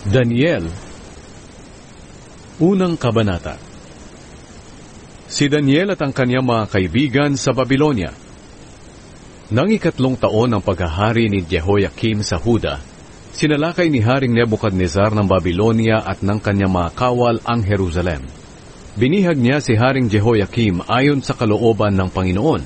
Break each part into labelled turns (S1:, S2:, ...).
S1: Daniel, Unang Kabanata. Si Daniel at ang kanyang mga kaibigan sa Babylonia. Nang 3 taon ng paghahari ni Jehoiakim sa Huda, sinalakay ni Haring Nebukadnezar ng Babylonia at ng kanyang mga kawal ang Jerusalem. Binihag niya si Haring Jehoiakim ayon sa kalooban ng Panginoon.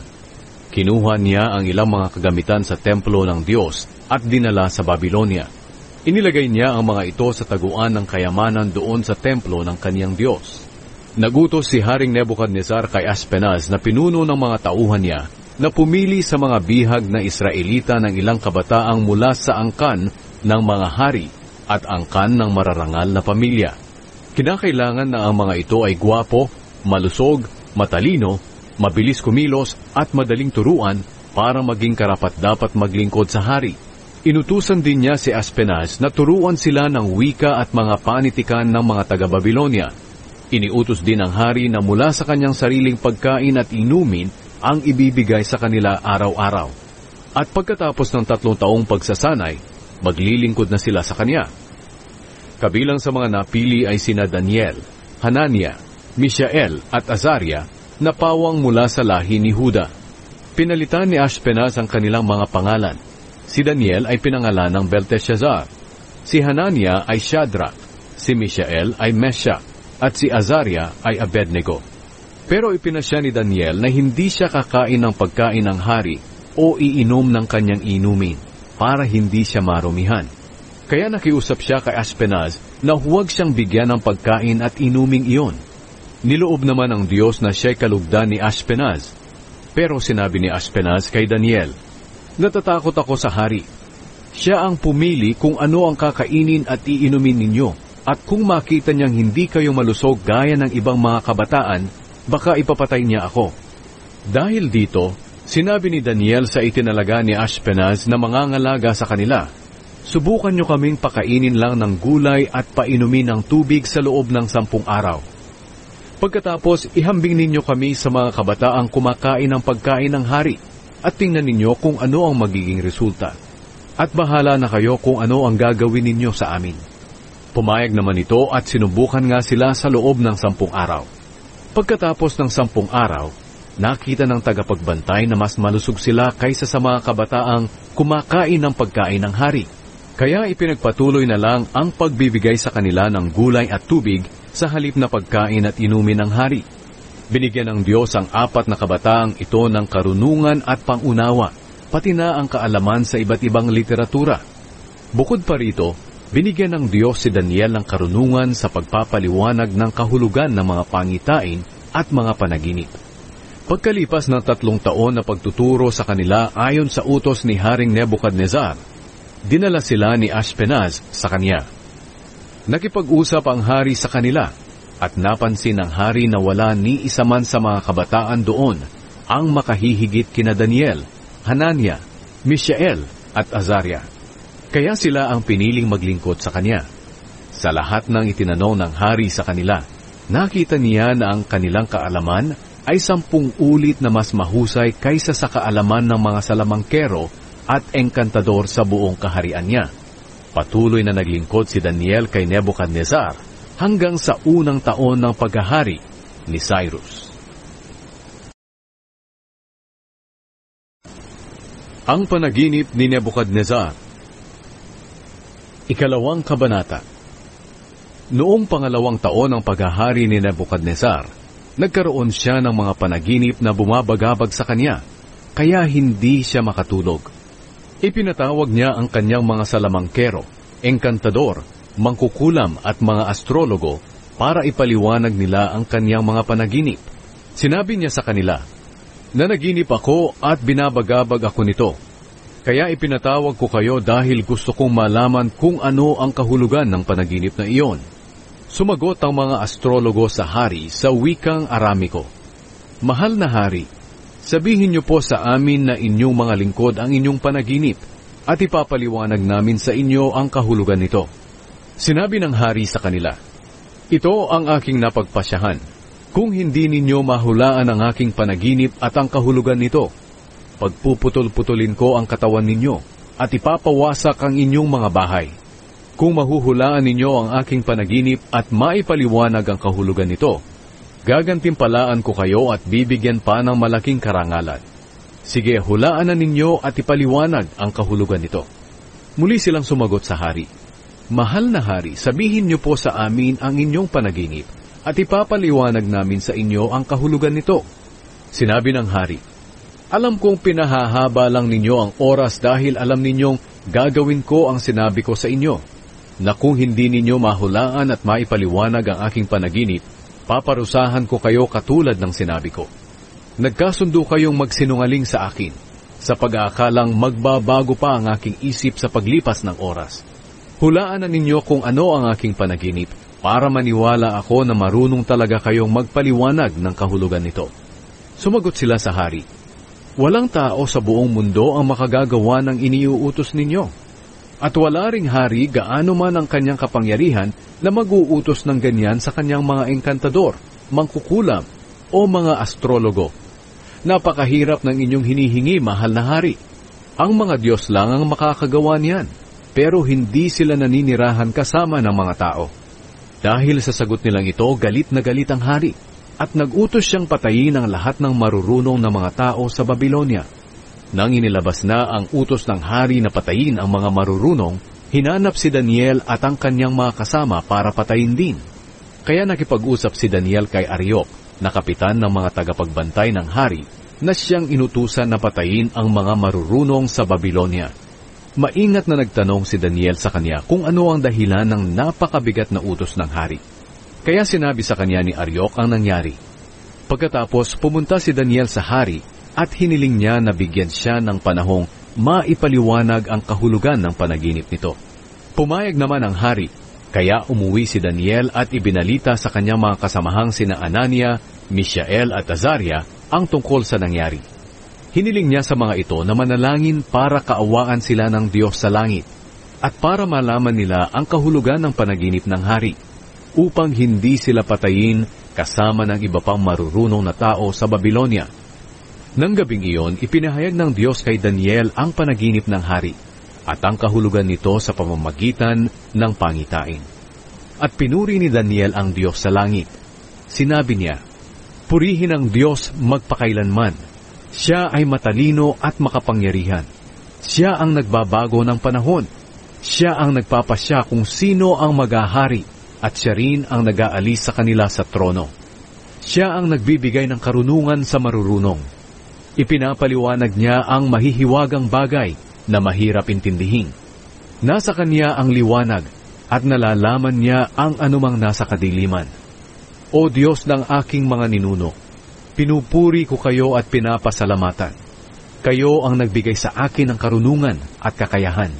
S1: Kinuha niya ang ilang mga kagamitan sa templo ng Diyos at dinala sa Babylonia. Inilagay niya ang mga ito sa taguan ng kayamanan doon sa templo ng kaniyang Diyos. Nagutos si Haring Nebukadnezar kay Aspenaz na pinuno ng mga tauhan niya na pumili sa mga bihag na Israelita ng ilang kabataang mula sa angkan ng mga hari at angkan ng mararangal na pamilya. Kinakailangan na ang mga ito ay gwapo, malusog, matalino, mabilis kumilos at madaling turuan para maging karapat-dapat maglingkod sa hari. Inutusan din niya si Aspenaz na turuan sila ng wika at mga panitikan ng mga taga-Babylonia. Iniutos din ng hari na mula sa kanyang sariling pagkain at inumin ang ibibigay sa kanila araw-araw. At pagkatapos ng 3 taong pagsasanay, maglilingkod na sila sa kanya. Kabilang sa mga napili ay sina Daniel, Hanania, Mishael at Azaria na pawang mula sa lahi ni Huda. Pinalitan ni Aspenaz ang kanilang mga pangalan. Si Daniel ay pinangalan ng Belteshazzar, si Hanania ay Shadrach, si Mishael ay Meshach, at si Azaria ay Abednego. Pero ipinasya ni Daniel na hindi siya kakain ng pagkain ng hari o iinom ng kanyang inumin para hindi siya marumihan. Kaya nakiusap siya kay Aspenaz na huwag siyang bigyan ng pagkain at inuming iyon. Niloob naman ng Diyos na siya'y kalugdan ni Aspenaz. Pero sinabi ni Aspenaz kay Daniel, "Natatakot ako sa hari. Siya ang pumili kung ano ang kakainin at iinumin ninyo, at kung makita niyang hindi kayo malusog gaya ng ibang mga kabataan, baka ipapatay niya ako." Dahil dito, sinabi ni Daniel sa itinalaga ni Aspenaz na mangangalaga sa kanila, "Subukan niyo kaming pakainin lang ng gulay at painumin ng tubig sa loob ng 10 araw. Pagkatapos, ihambing ninyo kami sa mga kabataang kumakain ng pagkain ng hari, at tingnan ninyo kung ano ang magiging resulta. At bahala na kayo kung ano ang gagawin ninyo sa amin." Pumayag naman ito at sinubukan nga sila sa loob ng 10 araw. Pagkatapos ng 10 araw, nakita ng tagapagbantay na mas malusog sila kaysa sa mga kabataang kumakain ng pagkain ng hari. Kaya ipinagpatuloy na lang ang pagbibigay sa kanila ng gulay at tubig sa halip na pagkain at inumin ng hari. Binigyan ng Diyos ang 4 na kabataang ito ng karunungan at pangunawa, pati na ang kaalaman sa iba't ibang literatura. Bukod pa rito, binigyan ng Diyos si Daniel ng karunungan sa pagpapaliwanag ng kahulugan ng mga pangitain at mga panaginip. Pagkalipas ng 3 taon na pagtuturo sa kanila ayon sa utos ni Haring Nebukadnezar, dinala sila ni Aspenaz sa kanya. Nakipag-usap ang hari sa kanila, at napansin ng hari na wala ni isa man sa mga kabataan doon ang makahihigit kina Daniel, Hanania, Mishael at Azaria. Kaya sila ang piniling maglingkod sa kanya. Sa lahat ng itinanong ng hari sa kanila, nakita niya na ang kanilang kaalaman ay 10 ulit na mas mahusay kaysa sa kaalaman ng mga salamangkero at engkantador sa buong kaharian niya. Patuloy na naglingkod si Daniel kay Nebukadnezar hanggang sa unang taon ng paghahari ni Cyrus. Ang panaginip ni Nebukadnezar. 2 Kabanata. Noong 2 taon ng paghahari ni Nebukadnezar, nagkaroon siya ng mga panaginip na bumabagabag sa kanya, kaya hindi siya makatulog. Ipinatawag niya ang kanyang mga salamangkero, engkantador, mangkukulam at mga astrologo para ipaliwanag nila ang kanyang mga panaginip. Sinabi niya sa kanila, "Nanaginip ako at binabagabag ako nito. Kaya ipinatawag ko kayo dahil gusto kong malaman kung ano ang kahulugan ng panaginip na iyon." Sumagot ang mga astrologo sa hari sa wikang Aramiko, "Mahal na hari, sabihin niyo po sa amin na inyong mga lingkod ang inyong panaginip at ipapaliwanag namin sa inyo ang kahulugan nito." Sinabi ng hari sa kanila, "Ito ang aking napagpasyahan. Kung hindi ninyo mahulaan ang aking panaginip at ang kahulugan nito, pagpuputol-putulin ko ang katawan ninyo at ipapawasak ang inyong mga bahay. Kung mahuhulaan ninyo ang aking panaginip at maipaliwanag ang kahulugan nito, gagantimpalaan ko kayo at bibigyan pa ng malaking karangalan. Sige, hulaan na ninyo at ipaliwanag ang kahulugan nito. Muli silang sumagot sa hari, Mahal na hari, sabihin niyo po sa amin ang inyong panaginip at ipapaliwanag namin sa inyo ang kahulugan nito. Sinabi ng hari, Alam kong pinahahaba lang ninyo ang oras dahil alam ninyong gagawin ko ang sinabi ko sa inyo, na kung hindi ninyo mahulaan at maipaliwanag ang aking panaginip, paparusahan ko kayo katulad ng sinabi ko. Nagkasundo kayong magsinungaling sa akin, sa pag-aakalang magbabago pa ang aking isip sa paglipas ng oras. Hulaan na ninyo kung ano ang aking panaginip, para maniwala ako na marunong talaga kayong magpaliwanag ng kahulugan nito. Sumagot sila sa hari, Walang tao sa buong mundo ang makagagawa ng iniuutos ninyo. At wala ring hari gaano man ang kanyang kapangyarihan na mag-uutos ng ganyan sa kanyang mga engkantador, mangkukulam, o mga astrologo. Napakahirap ng inyong hinihingi, mahal na hari. Ang mga Diyos lang ang makakagawa niyan, pero hindi sila naninirahan kasama ng mga tao. Dahil sa sagot nilang ito, galit na galit ang hari, at nag-utos siyang patayin ang lahat ng marurunong na mga tao sa Babylonia. Nang inilabas na ang utos ng hari na patayin ang mga marurunong, hinanap si Daniel at ang kanyang mga kasama para patayin din. Kaya nakipag-usap si Daniel kay Ariok, na kapitan ng mga tagapagbantay ng hari, na siyang inutusan na patayin ang mga marurunong sa Babylonia. Maingat na nagtanong si Daniel sa kanya kung ano ang dahilan ng napakabigat na utos ng hari. Kaya sinabi sa kanya ni Ariok ang nangyari. Pagkatapos pumunta si Daniel sa hari, at hiniling niya na bigyan siya ng panahong maipaliwanag ang kahulugan ng panaginip nito. Pumayag naman ang hari, kaya umuwi si Daniel at ibinalita sa kanyang mga kasamahang sina Anania, Mishael at Azaria ang tungkol sa nangyari. Hiniling niya sa mga ito na manalangin para kaawaan sila ng Diyos sa langit at para malaman nila ang kahulugan ng panaginip ng hari, upang hindi sila patayin kasama ng iba pang marurunong na tao sa Babylonia. Nang gabing iyon, ipinahayag ng Diyos kay Daniel ang panaginip ng hari at ang kahulugan nito sa pamamagitan ng pangitain. At pinuri ni Daniel ang Diyos sa langit. Sinabi niya, Purihin ang Diyos magpakailanman. Siya ay matalino at makapangyarihan. Siya ang nagbabago ng panahon. Siya ang nagpapasya kung sino ang maghahari at siya rin ang nag-aalis sa kanila sa trono. Siya ang nagbibigay ng karunungan sa marurunong. Ipinapaliwanag niya ang mahihiwagang bagay na mahirap intindihin. Nasa kanya ang liwanag at nalalaman niya ang anumang nasa kadiliman. O Diyos ng aking mga ninuno, pinupuri ko kayo at pinapasalamatan. Kayo ang nagbigay sa akin ng karunungan at kakayahan,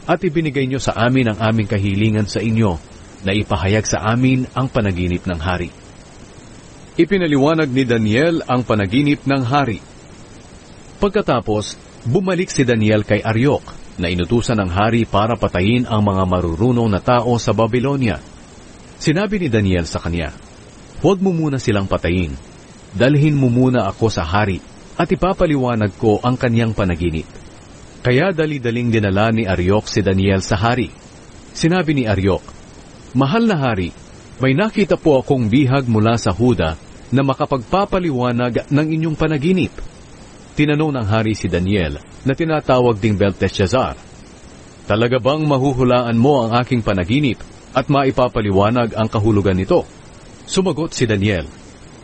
S1: at ibinigay niyo sa amin ang aming kahilingan sa inyo na ipahayag sa amin ang panaginip ng hari. Ipinaliwanag ni Daniel ang panaginip ng hari. Pagkatapos, bumalik si Daniel kay Ariok, na inutusan ng hari para patayin ang mga marurunong na tao sa Babylonia. Sinabi ni Daniel sa kanya, Huwag mo muna silang patayin. Dalhin mo muna ako sa hari at ipapaliwanag ko ang kanyang panaginip. Kaya dali-daling dinala ni Ariok si Daniel sa hari. Sinabi ni Ariok, Mahal na hari, may nakita po akong bihag mula sa Huda na makapagpapaliwanag ng inyong panaginip. Tinanong ng hari si Daniel na tinatawag ding Belteshazzar, Talaga bang mahuhulaan mo ang aking panaginip at maipapaliwanag ang kahulugan nito? Sumagot si Daniel,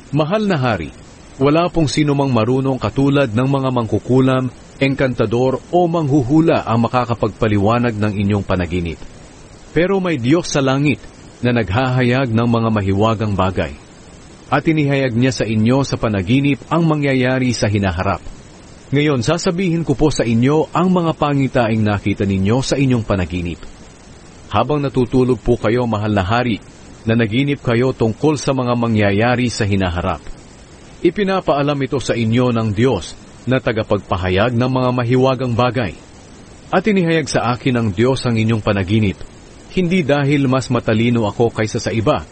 S1: Mahal na hari, wala pong sino mang marunong katulad ng mga mangkukulam, engkantador o manghuhula ang makakapagpaliwanag ng inyong panaginip. Pero may Diyos sa langit na naghahayag ng mga mahiwagang bagay. At inihayag niya sa inyo sa panaginip ang mangyayari sa hinaharap. Ngayon, sasabihin ko po sa inyo ang mga pangitaing nakita ninyo sa inyong panaginip. Habang natutulog po kayo, mahal na hari, na naginip kayo tungkol sa mga mangyayari sa hinaharap. Ipinapaalam ito sa inyo ng Diyos na tagapagpahayag ng mga mahiwagang bagay. At inihayag sa akin ng Diyos ang inyong panaginip, hindi dahil mas matalino ako kaysa sa iba,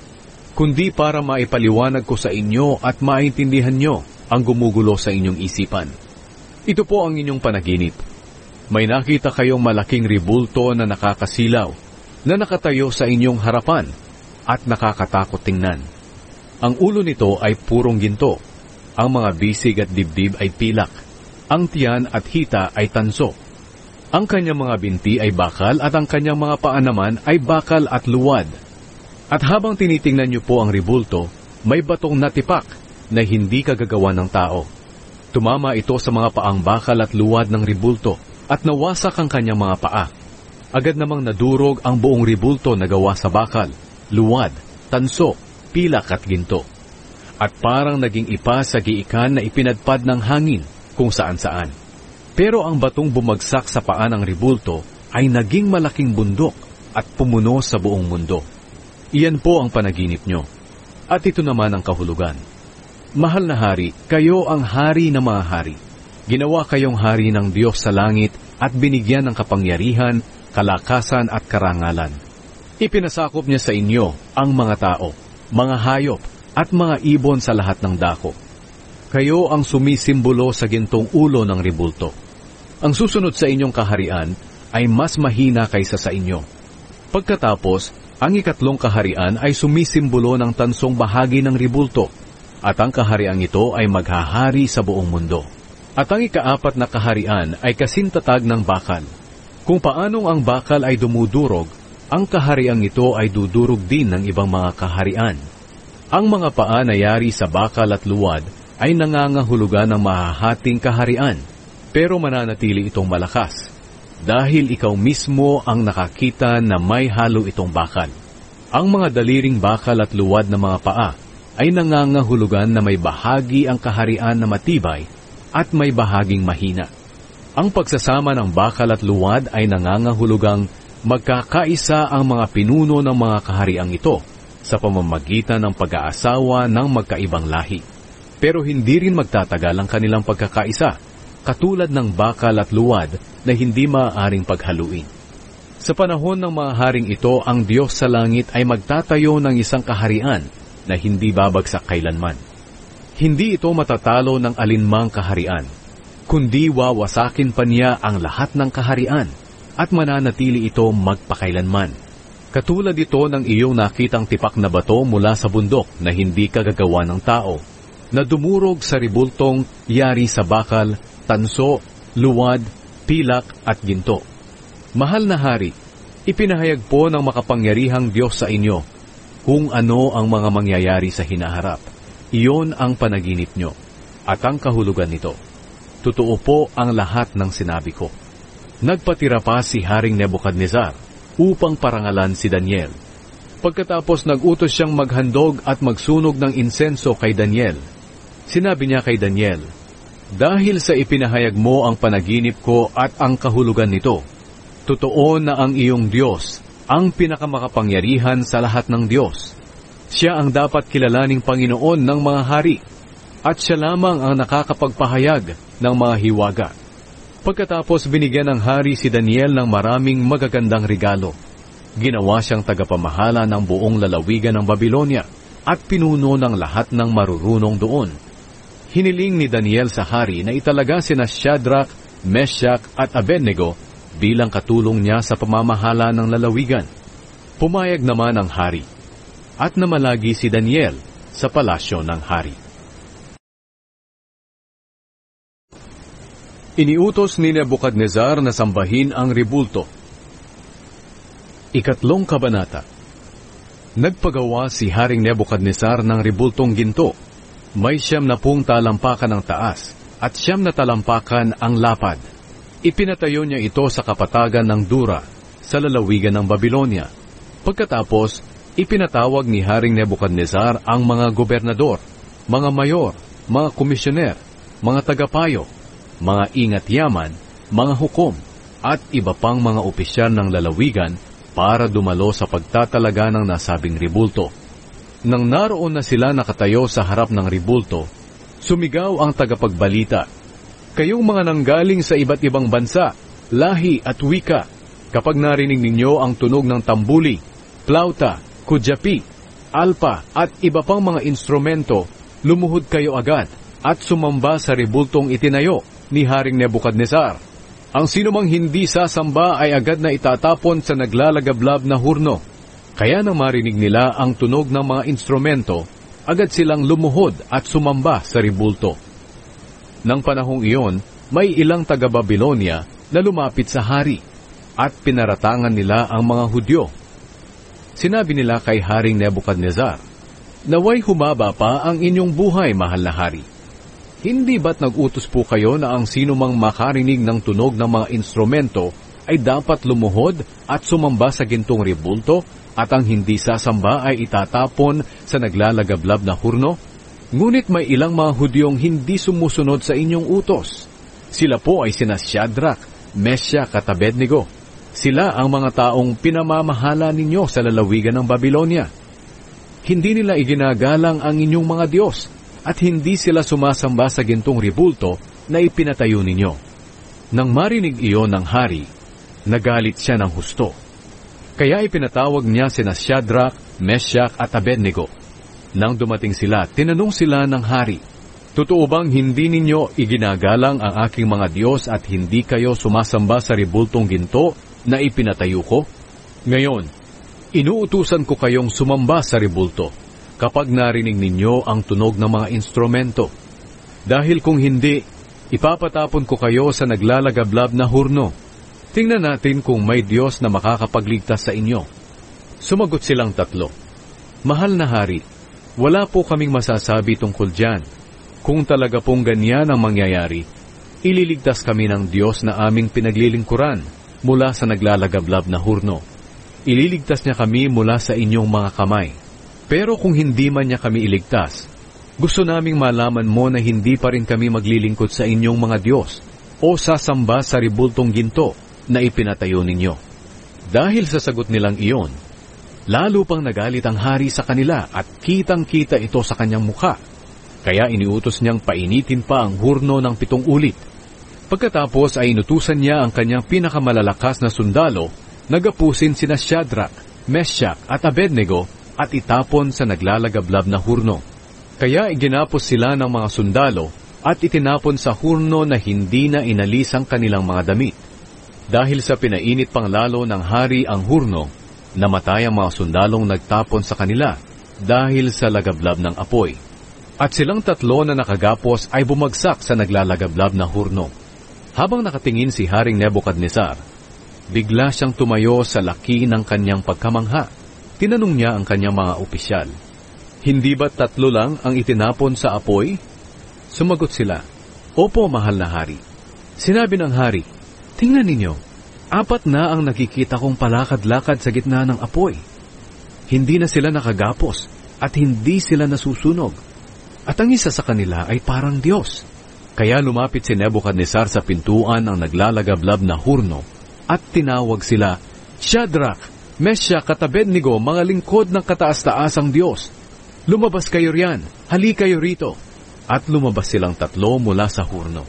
S1: kundi para maipaliwanag ko sa inyo at maintindihan nyo ang gumugulo sa inyong isipan. Ito po ang inyong panaginip. May nakita kayong malaking ribulto na nakakasilaw, na nakatayo sa inyong harapan at nakakatakot tingnan. Ang ulo nito ay purong ginto, ang mga bisig at dibdib ay pilak, ang tiyan at hita ay tanso. Ang kanyang mga binti ay bakal at ang kanyang mga paa naman ay bakal at luwad. At habang tinitingnan niyo po ang ribulto, may batong natipak na hindi kagagawa ng tao. Tumama ito sa mga paang bakal at luwad ng ribulto at nawasak ang kanyang mga paa. Agad namang nadurog ang buong ribulto na gawa sa bakal, luwad, tanso, pilak at ginto. At parang naging ipa sa giikan na ipinadpad ng hangin kung saan-saan. Pero ang batong bumagsak sa paa ng ribulto ay naging malaking bundok at pumuno sa buong mundo. Iyan po ang panaginip nyo. At ito naman ang kahulugan. Mahal na hari, kayo ang hari ng mga hari. Ginawa kayong hari ng Diyos sa langit at binigyan ng kapangyarihan, kalakasan at karangalan. Ipinasakop niya sa inyo ang mga tao, mga hayop at mga ibon sa lahat ng dako. Kayo ang sumisimbolo sa gintong ulo ng ribulto. Ang susunod sa inyong kaharian ay mas mahina kaysa sa inyo. Pagkatapos, ang ikatlong kaharian ay sumisimbolo ng tansong bahagi ng ribulto, at ang kahariang ito ay maghahari sa buong mundo. At ang ikaapat na kaharian ay kasintatag ng bakal. Kung paanong ang bakal ay dumudurog, ang kahariang ito ay dudurog din ng ibang mga kaharian. Ang mga paa na yari sa bakal at luwad ay nangangahulugan ng mahahating kaharian, pero mananatili itong malakas, dahil ikaw mismo ang nakakita na may halo itong bakal. Ang mga daliring bakal at luwad na mga paa ay nangangahulugan na may bahagi ang kaharian na matibay at may bahaging mahina. Ang pagsasama ng bakal at luwad ay nangangahulugang magkakaisa ang mga pinuno ng mga kahariang ito sa pamamagitan ng pag-aasawa ng magkaibang lahi. Pero hindi rin magtatagal ang kanilang pagkakaisa, katulad ng bakal at luwad na hindi maaaring paghaluin. Sa panahon ng mga haring ito, ang Diyos sa langit ay magtatayo ng isang kaharian na hindi babagsak kailanman. Hindi ito matatalo ng alinmang kaharian, kundi wawasakin pa niya ang lahat ng kaharian at mananatili ito magpakailanman. Katulad ito ng iyong nakitang tipak na bato mula sa bundok na hindi kagagawa ng tao, na dumurog sa ribultong yari sa bakal, tanso, luwad, pilak at ginto. Mahal na hari, ipinahayag po ng makapangyarihang Diyos sa inyo kung ano ang mga mangyayari sa hinaharap. Iyon ang panaginip nyo at ang kahulugan nito. Totoo po ang lahat ng sinabi ko. Nagpatira pa si Haring Nebukadnezar upang parangalan si Daniel. Pagkatapos nagutos siyang maghandog at magsunog ng insenso kay Daniel. Sinabi niya kay Daniel, "Dahil sa ipinahayag mo ang panaginip ko at ang kahulugan nito, totoo na ang iyong Diyos, ang pinakamakapangyarihan sa lahat ng Diyos. Siya ang dapat kilalaning Panginoon ng mga hari, at siya lamang ang nakakapagpahayag ng mga hiwaga." Pagkatapos binigyan ng hari si Daniel ng maraming magagandang regalo. Ginawa siyang tagapamahala ng buong lalawigan ng Babylonia at pinuno ng lahat ng marurunong doon. Hiniling ni Daniel sa hari na italaga sina Shadrach, Meshach at Abednego bilang katulong niya sa pamamahala ng lalawigan. Pumayag naman ang hari, at namalagi si Daniel sa palasyo ng hari. Iniutos ni Nebukadnezar na sambahin ang ribulto. Ikatlong kabanata. Nagpagawa si Haring Nebukadnezar ng ribultong ginto. May 70 talampakan ang taas at 9 talampakan ang lapad. Ipinatayo niya ito sa kapatagan ng Dura, sa lalawigan ng Babylonia. Pagkatapos, ipinatawag ni Haring Nebukadnezar ang mga gobernador, mga mayor, mga komisyoner, mga tagapayo, mga ingat-yaman, mga hukom, at iba pang mga opisyal ng lalawigan para dumalo sa pagtatalaga ng nasabing ribulto. Nang naroon na sila nakatayo sa harap ng ribulto, sumigaw ang tagapagbalita, "Kayong mga nanggaling sa iba't ibang bansa, lahi at wika, kapag narinig ninyo ang tunog ng tambuli, plauta, kudyapi, alpa at iba pang mga instrumento, lumuhod kayo agad at sumamba sa ribultong itinayo ni Haring Nebukadnezar. Ang sinumang hindi sasamba ay agad na itatapon sa naglalagablab na hurno. Kaya nang marinig nila ang tunog ng mga instrumento, agad silang lumuhod at sumamba sa ribulto. Nang panahong iyon, may ilang taga-Babilonia na lumapit sa hari at pinaratangan nila ang mga Hudyo. Sinabi nila kay Haring Nebukadnezar, "Naway humaba pa ang inyong buhay, mahal na hari. Hindi ba't nag-utos po kayo na ang sino mang makarinig ng tunog ng mga instrumento ay dapat lumuhod at sumamba sa gintong ribulto at ang hindi sasamba ay itatapon sa naglalagablab na hurno? Ngunit may ilang mga Hudyong hindi sumusunod sa inyong utos. Sila po ay sina Shadrach, Meshach at Abednego. Sila ang mga taong pinamamahala ninyo sa lalawigan ng Babilonia. Hindi nila iginagalang ang inyong mga Diyos at hindi sila sumasamba sa gintong ribulto na ipinatayo ninyo." Nang marinig iyon ng hari, nagalit siya ng husto. Kaya ipinatawag niya sina Shadrach, Meshach at Abednego. Nang dumating sila, tinanong sila ng hari, "Totoo bang hindi ninyo iginagalang ang aking mga Diyos at hindi kayo sumasamba sa ribultong ginto na ipinatayo ko? Ngayon, inuutusan ko kayong sumamba sa ribulto kapag narinig ninyo ang tunog ng mga instrumento. Dahil kung hindi, ipapatapon ko kayo sa naglalagablab na hurno. Tingnan natin kung may Diyos na makakapagligtas sa inyo." Sumagot silang tatlo, "Mahal na hari, wala po kaming masasabi tungkol diyan. Kung talaga pong ganyan ang mangyayari, ililigtas kami ng Diyos na aming pinaglilingkuran mula sa naglalagablab na hurno. Ililigtas niya kami mula sa inyong mga kamay. Pero kung hindi man niya kami iligtas, gusto naming malaman mo na hindi pa rin kami maglilingkod sa inyong mga Diyos o sasamba sa ribultong ginto na ipinatayo ninyo." Dahil sa sagot nilang iyon, lalo pang nagalit ang hari sa kanila at kitang-kita ito sa kanyang mukha. Kaya iniutos niyang painitin pa ang hurno ng 7 ulit. Pagkatapos ay inutusan niya ang kanyang pinakamalalakas na sundalo na gapusin sina Shadrach, Meshach at Abednego at itapon sa naglalagablab na hurno. Kaya iginapos sila ng mga sundalo at itinapon sa hurno na hindi na inalis ang kanilang mga damit. Dahil sa pinainit pang lalo ng hari ang hurno, namatay ang mga sundalong nagtapon sa kanila dahil sa lagablab ng apoy. At silang tatlo na nakagapos ay bumagsak sa naglalagablab na hurno. Habang nakatingin si Haring Nebukadnezar, bigla siyang tumayo sa laki ng kanyang pagkamangha. Tinanong niya ang kanyang mga opisyal, "Hindi ba 3 lang ang itinapon sa apoy?" Sumagot sila, "Opo, mahal na hari." Sinabi ng hari, "Tingnan ninyo, 4 na ang nakikita kong palakad-lakad sa gitna ng apoy. Hindi na sila nakagapos at hindi sila nasusunog. At ang isa sa kanila ay parang Diyos." Kaya lumapit si Nebukadnezar sa pintuan ng naglalagablab na hurno at tinawag sila, "Shadrach, Meshach at Abednego, mga lingkod ng kataas-taasang Diyos. Lumabas kayo riyan, hali kayo rito." At lumabas silang 3 mula sa hurno.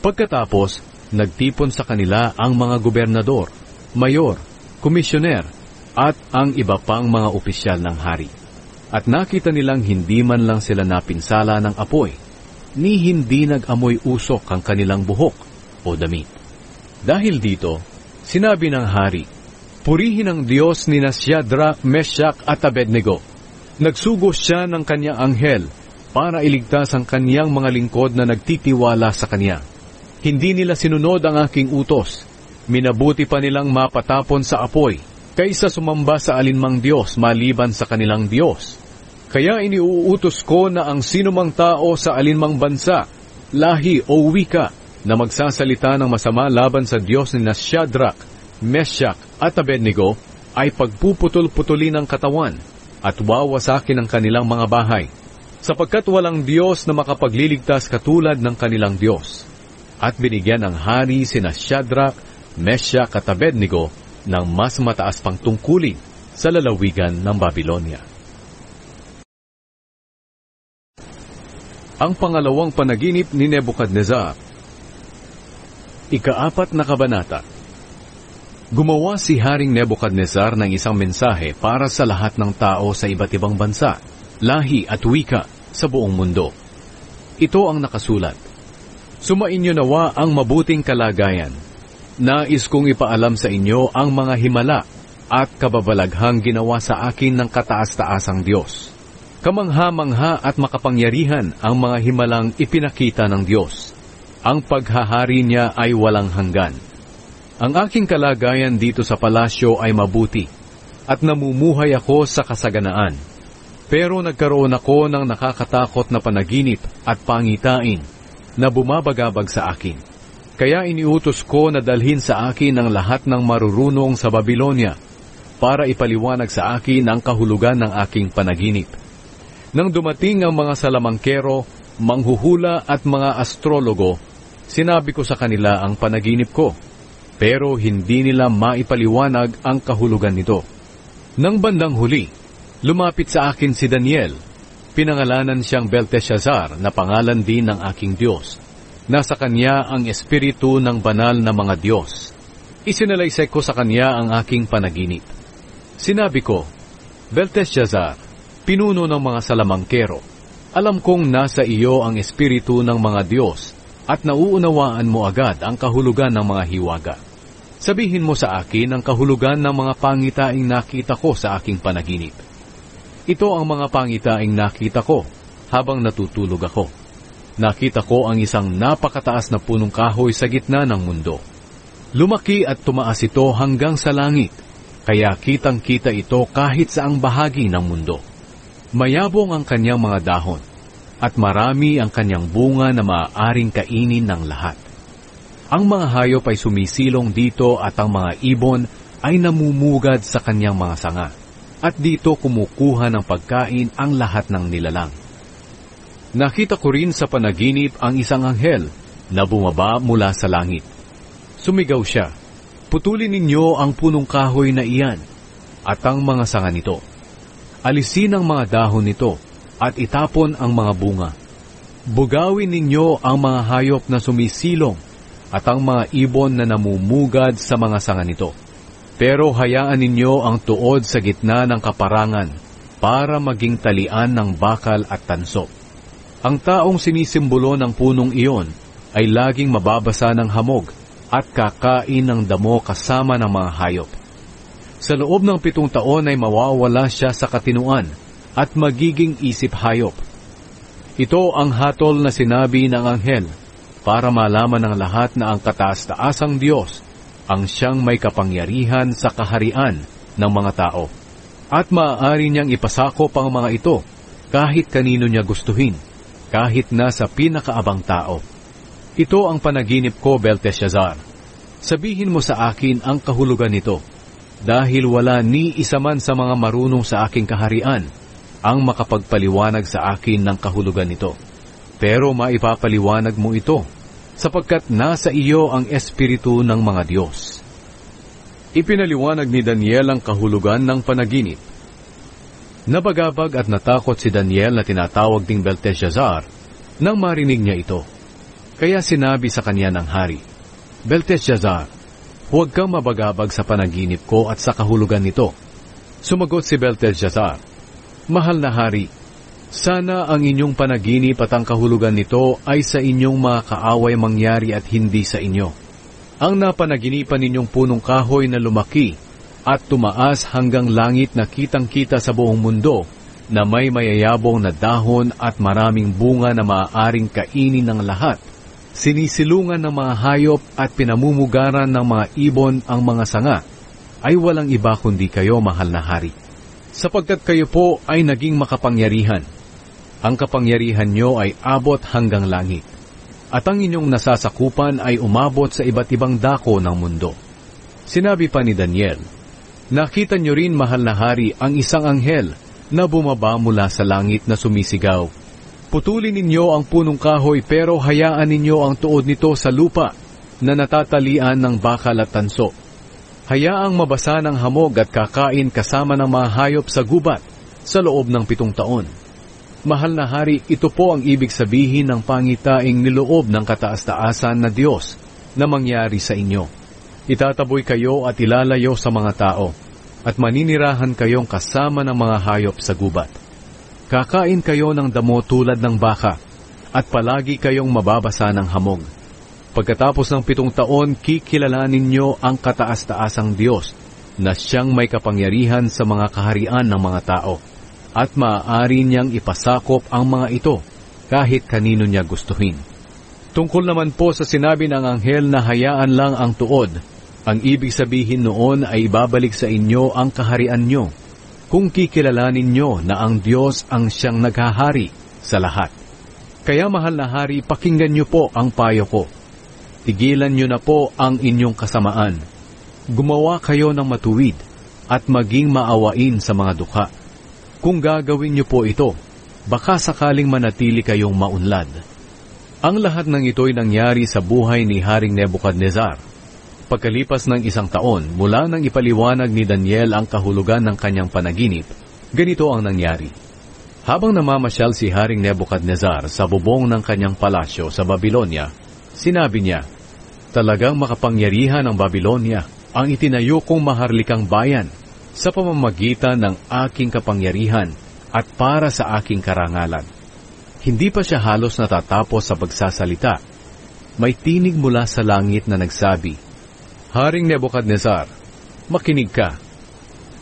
S1: Pagkatapos, nagtipon sa kanila ang mga gobernador, mayor, komisyoner, at ang iba pang mga opisyal ng hari. At nakita nilang hindi man lang sila napinsala ng apoy, ni hindi nag-amoy usok ang kanilang buhok o damit. Dahil dito, sinabi ng hari, "Purihin ang Diyos ni Shadrach, Meshach at Abednego. Nagsugos siya ng kanyang anghel para iligtas ang kanyang mga lingkod na nagtitiwala sa kanya. Hindi nila sinunod ang aking utos. Minabuti pa nilang mapatapon sa apoy kaysa sumamba sa alinmang Diyos maliban sa kanilang Diyos. Kaya iniuutos ko na ang sinumang tao sa alinmang bansa, lahi o wika na magsasalita ng masama laban sa Diyos ni Shadrach, Meshach at Abednego ay pagpuputol-putulin ng katawan at wawasakin ang kanilang mga bahay, sapagkat walang Diyos na makapagliligtas katulad ng kanilang Diyos." At binigyan ng hari sina Shadrach, Meshach at Abednego ng mas mataas pang tungkulin sa lalawigan ng Babilonia. Ang pangalawang panaginip ni Nebukadnezar. Ika-4 na kabanata. Gumawa si Haring Nebukadnezar ng isang mensahe para sa lahat ng tao sa iba't ibang bansa, lahi at wika sa buong mundo. Ito ang nakasulat: "Sumainyo nawa ang mabuting kalagayan. Nais kong ipaalam sa inyo ang mga himala at kababalaghang ginawa sa akin ng kataas-taasang Diyos. Kamangha-mangha at makapangyarihan ang mga himalang ipinakita ng Diyos. Ang paghahari niya ay walang hanggan. Ang aking kalagayan dito sa palasyo ay mabuti, at namumuhay ako sa kasaganaan. Pero nagkaroon ako ng nakakatakot na panaginip at pangitain na bumabagabag sa akin. Kaya iniutos ko na dalhin sa akin ang lahat ng marurunong sa Babylonia para ipaliwanag sa akin ang kahulugan ng aking panaginip. Nang dumating ang mga salamangkero, manghuhula at mga astrologo, sinabi ko sa kanila ang panaginip ko, pero hindi nila maipaliwanag ang kahulugan nito. Nang bandang huli, lumapit sa akin si Daniel. Pinangalanan siyang Belteshazzar na pangalan din ng aking Diyos. Nasa kanya ang espiritu ng banal na mga Diyos. Isinalaysay ko sa kanya ang aking panaginip. Sinabi ko, Belteshazzar, pinuno ng mga salamangkero, alam kong nasa iyo ang espiritu ng mga Diyos at nauunawaan mo agad ang kahulugan ng mga hiwaga. Sabihin mo sa akin ang kahulugan ng mga pangitaing nakita ko sa aking panaginip. Ito ang mga pangitaing nakita ko habang natutulog ako. Nakita ko ang isang napakataas na punong kahoy sa gitna ng mundo. Lumaki at tumaas ito hanggang sa langit, kaya kitang-kita ito kahit saang bahagi ng mundo. Mayabong ang kanyang mga dahon, at marami ang kanyang bunga na maaaring kainin ng lahat. Ang mga hayop ay sumisilong dito at ang mga ibon ay namumugad sa kanyang mga sanga, at dito kumukuha ng pagkain ang lahat ng nilalang. Nakita ko rin sa panaginip ang isang anghel na bumaba mula sa langit. Sumigaw siya, "Putulin ninyo ang punong kahoy na iyan at ang mga sanga nito. Alisin ang mga dahon nito at itapon ang mga bunga. Bugawin ninyo ang mga hayop na sumisilong at ang mga ibon na namumugad sa mga sanga nito. Pero hayaan ninyo ang tuod sa gitna ng kaparangan para maging talian ng bakal at tanso. Ang taong sinisimbolo ng punong iyon ay laging mababasa ng hamog at kakain ng damo kasama ng mga hayop. Sa loob ng 7 taon ay mawawala siya sa katinuan at magiging isip hayop. Ito ang hatol na sinabi ng anghel para malaman ng lahat na ang kataas-taasang Diyos ang siyang may kapangyarihan sa kaharian ng mga tao. At maaari niyang ipasakop ang mga ito kahit kanino niya gustuhin, kahit nasa pinakaabang tao. Ito ang panaginip ko, Belteshazzar. Sabihin mo sa akin ang kahulugan nito, dahil wala ni isa man sa mga marunong sa aking kaharian ang makapagpaliwanag sa akin ng kahulugan nito. Pero maipapaliwanag mo ito, sapagkat nasa iyo ang espiritu ng mga Diyos." Ipinaliwanag ni Daniel ang kahulugan ng panaginip. Nabagabag at natakot si Daniel na tinatawag ding Belteshazzar nang marinig niya ito. Kaya sinabi sa kanya ng hari, "Belteshazzar, huwag kang mabagabag sa panaginip ko at sa kahulugan nito." Sumagot si Belteshazzar, "Mahal na hari, sana ang inyong panaginip at ang kahulugan nito ay sa inyong mga kaaway mangyari at hindi sa inyo. Ang napanaginipan ninyong punong kahoy na lumaki at tumaas hanggang langit na kitang-kita sa buong mundo na may mayayabong na dahon at maraming bunga na maaaring kainin ng lahat. Sinisilungan ng mga hayop at pinamumugaran ng mga ibon ang mga sanga, ay walang iba kundi kayo, mahal na hari. Sapagkat kayo po ay naging makapangyarihan. Ang kapangyarihan nyo ay abot hanggang langit, at ang inyong nasasakupan ay umabot sa iba't ibang dako ng mundo." Sinabi pa ni Daniel, "Nakita nyo rin, mahal na hari, ang isang anghel na bumaba mula sa langit na sumisigaw, 'Putulin ninyo ang punong kahoy pero hayaan ninyo ang tuod nito sa lupa na natatalian ng bakal at tanso. Hayaang mabasa ng hamog at kakain kasama ng mga hayop sa gubat sa loob ng 7 taon. Mahal na hari, ito po ang ibig sabihin ng pangitaing niloob ng kataas-taasan na Diyos na mangyari sa inyo. Itataboy kayo at ilalayo sa mga tao, at maninirahan kayong kasama ng mga hayop sa gubat. Kakain kayo ng damo tulad ng baka, at palagi kayong mababasa ng hamog. Pagkatapos ng 7 taon, kikilalanin niyo ang kataas-taasang Diyos na siyang may kapangyarihan sa mga kaharian ng mga tao at maaari niyang ipasakop ang mga ito kahit kanino niya gustuhin. Tungkol naman po sa sinabi ng anghel na hayaan lang ang tuod, ang ibig sabihin noon ay ibabalik sa inyo ang kaharian niyo kung kikilalanin niyo na ang Diyos ang siyang naghahari sa lahat. Kaya mahal na hari, pakinggan niyo po ang payo ko. Tigilan niyo na po ang inyong kasamaan. Gumawa kayo ng matuwid at maging maawain sa mga dukha. Kung gagawin niyo po ito, baka sakaling manatili kayong maunlad. Ang lahat ng ito'y nangyari sa buhay ni Haring Nebuchadnezzar. Pagkalipas ng 1 taon mula nang ipaliwanag ni Daniel ang kahulugan ng kanyang panaginip, ganito ang nangyari. Habang namamasyal si Haring Nebuchadnezzar sa bubong ng kanyang palasyo sa Babylonia, sinabi niya, "Talagang makapangyarihan ang Babylonia, ang itinayo kong maharlikang bayan, sa pamamagitan ng aking kapangyarihan at para sa aking karangalan." Hindi pa siya halos natatapos sa pagsasalita. May tinig mula sa langit na nagsabi, "Haring Nebuchadnezzar, makinig ka.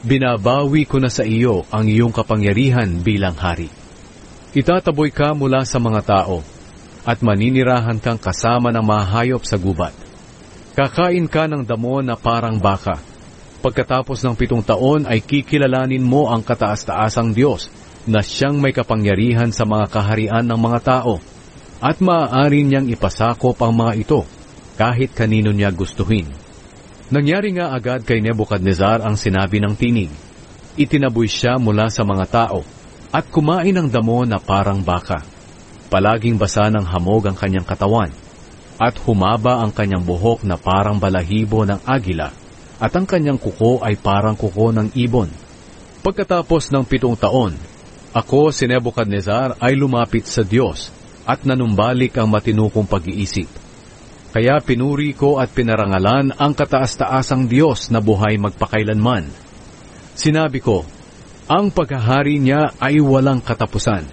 S1: Binabawi ko na sa iyo ang iyong kapangyarihan bilang hari. Itataboy ka mula sa mga tao at maninirahan kang kasama ng mga hayop sa gubat. Kakain ka ng damo na parang baka. Pagkatapos ng 7 taon ay kikilalanin mo ang kataas-taasang Diyos na siyang may kapangyarihan sa mga kaharian ng mga tao at maaari niyang ipasakop ang mga ito kahit kanino niya gustuhin." Nangyari nga agad kay Nebuchadnezzar ang sinabi ng tinig. Itinaboy siya mula sa mga tao at kumain ng damo na parang baka. Palaging basa ng hamog ang kanyang katawan at humaba ang kanyang buhok na parang balahibo ng agila at ang kanyang kuko ay parang kuko ng ibon. Pagkatapos ng 7 taon, ako si Nebuchadnezzar ay lumapit sa Diyos at nanumbalik ang matinukong pag-iisip. Kaya pinuri ko at pinarangalan ang kataas-taasang Diyos na buhay magpakailanman. Sinabi ko, ang paghahari niya ay walang katapusan.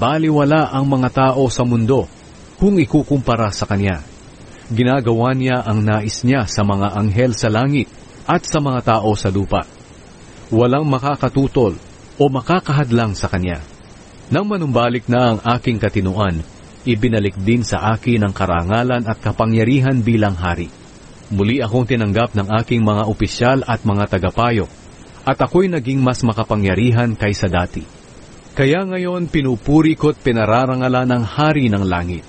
S1: Baliwala ang mga tao sa mundo kung ikukumpara sa Kanya. Ginagawa niya ang nais niya sa mga anghel sa langit at sa mga tao sa lupa. Walang makakatutol o makakahadlang sa Kanya. Nang manumbalik na ang aking katinuan, ibinalik din sa akin ang karangalan at kapangyarihan bilang hari. Muli akong tinanggap ng aking mga opisyal at mga tagapayo, at ako'y naging mas makapangyarihan kaysa dati. Kaya ngayon pinupuri ko't pinararangalan ng hari ng langit,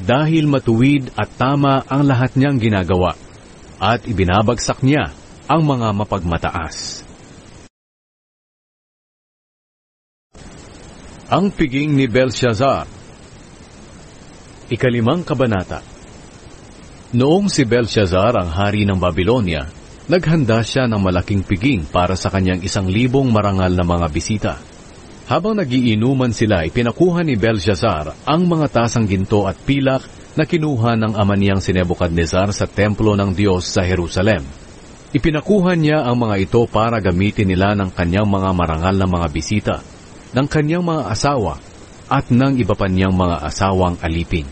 S1: dahil matuwid at tama ang lahat niyang ginagawa, at ibinabagsak niya ang mga mapagmataas. Ang piging ni Belshazzar. 5 kabanata. Noong si Belshazzar ang hari ng Babylonia, naghanda siya ng malaking piging para sa kanyang 1,000 marangal na mga bisita. Habang nagiinuman sila, ipinakuha ni Belshazzar ang mga tasang ginto at pilak na kinuha ng ama niyang si Nebuchadnezzar sa templo ng Diyos sa Jerusalem. Ipinakuha niya ang mga ito para gamitin nila ng kanyang mga marangal na mga bisita, ng kanyang mga asawa, at ng iba pa niyang mga asawang alipin.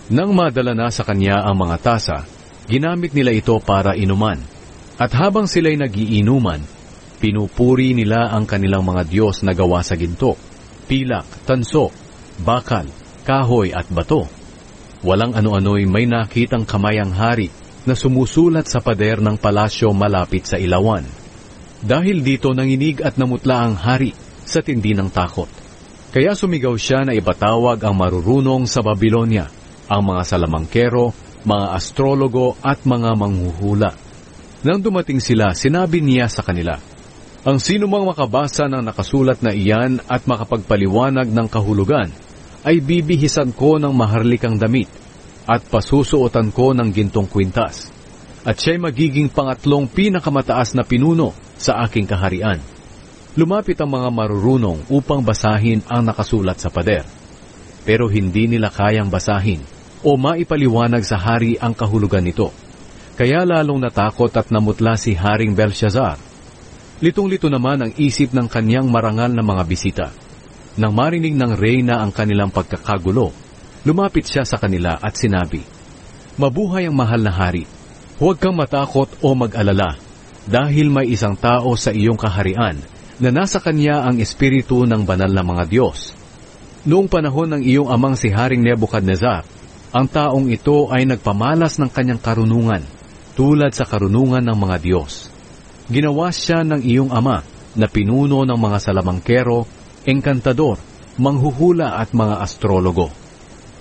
S1: Nang madala na sa kanya ang mga tasa, ginamit nila ito para inuman. At habang sila'y nagiinuman, pinupuri nila ang kanilang mga Diyos na gawa sa ginto, pilak, tanso, bakal, kahoy at bato. Walang ano-ano'y may nakitang kamay ang hari na sumusulat sa pader ng palasyo malapit sa ilawan. Dahil dito nanginig at namutla ang hari sa tindi ng takot. Kaya sumigaw siya na ipatawag ang marurunong sa Babylonia, ang mga salamangkero, mga astrologo at mga manghuhula. Nang dumating sila, sinabi niya sa kanila, "Ang sino mang makabasa ng nakasulat na iyan at makapagpaliwanag ng kahulugan, ay bibihisan ko ng maharlikang damit at pasusuotan ko ng gintong kwintas, at siya'y magiging pangatlong pinakamataas na pinuno sa aking kaharian." Lumapit ang mga marurunong upang basahin ang nakasulat sa pader. Pero hindi nila kayang basahin o maipaliwanag sa hari ang kahulugan nito. Kaya lalong natakot at namutla si Haring Belshazzar. Litong-lito naman ang isip ng kanyang marangal na mga bisita. Nang marinig ng reyna ang kanilang pagkakagulo, lumapit siya sa kanila at sinabi, Mabuhay ang mahal na hari. Huwag kang matakot o mag-alala dahil may isang tao sa iyong kaharian na nasa kanya ang espiritu ng banal na mga Diyos. Noong panahon ng iyong amang si Haring Nebuchadnezzar, ang taong ito ay nagpamalas ng kanyang karunungan tulad sa karunungan ng mga Diyos. Ginawa siya ng iyong ama na pinuno ng mga salamangkero, engkantador, manghuhula at mga astrologo.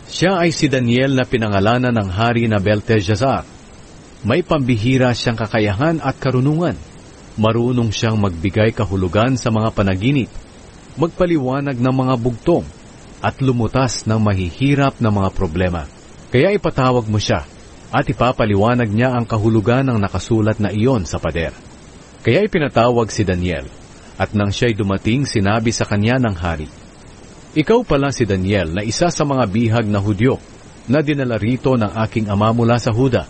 S1: Siya ay si Daniel na pinangalanan ng hari na Belteshazzar. May pambihira siyang kakayahan at karunungan. Marunong siyang magbigay kahulugan sa mga panaginip, magpaliwanag ng mga bugtong, at lumutas ng mahihirap na mga problema. Kaya ipatawag mo siya at ipapaliwanag niya ang kahulugan ng nakasulat na iyon sa pader. Kaya ipinatawag si Daniel, at nang siya'y dumating, sinabi sa kanya ng hari, "Ikaw pala si Daniel na isa sa mga bihag na Hudyo na dinala rito ng aking ama mula sa Huda.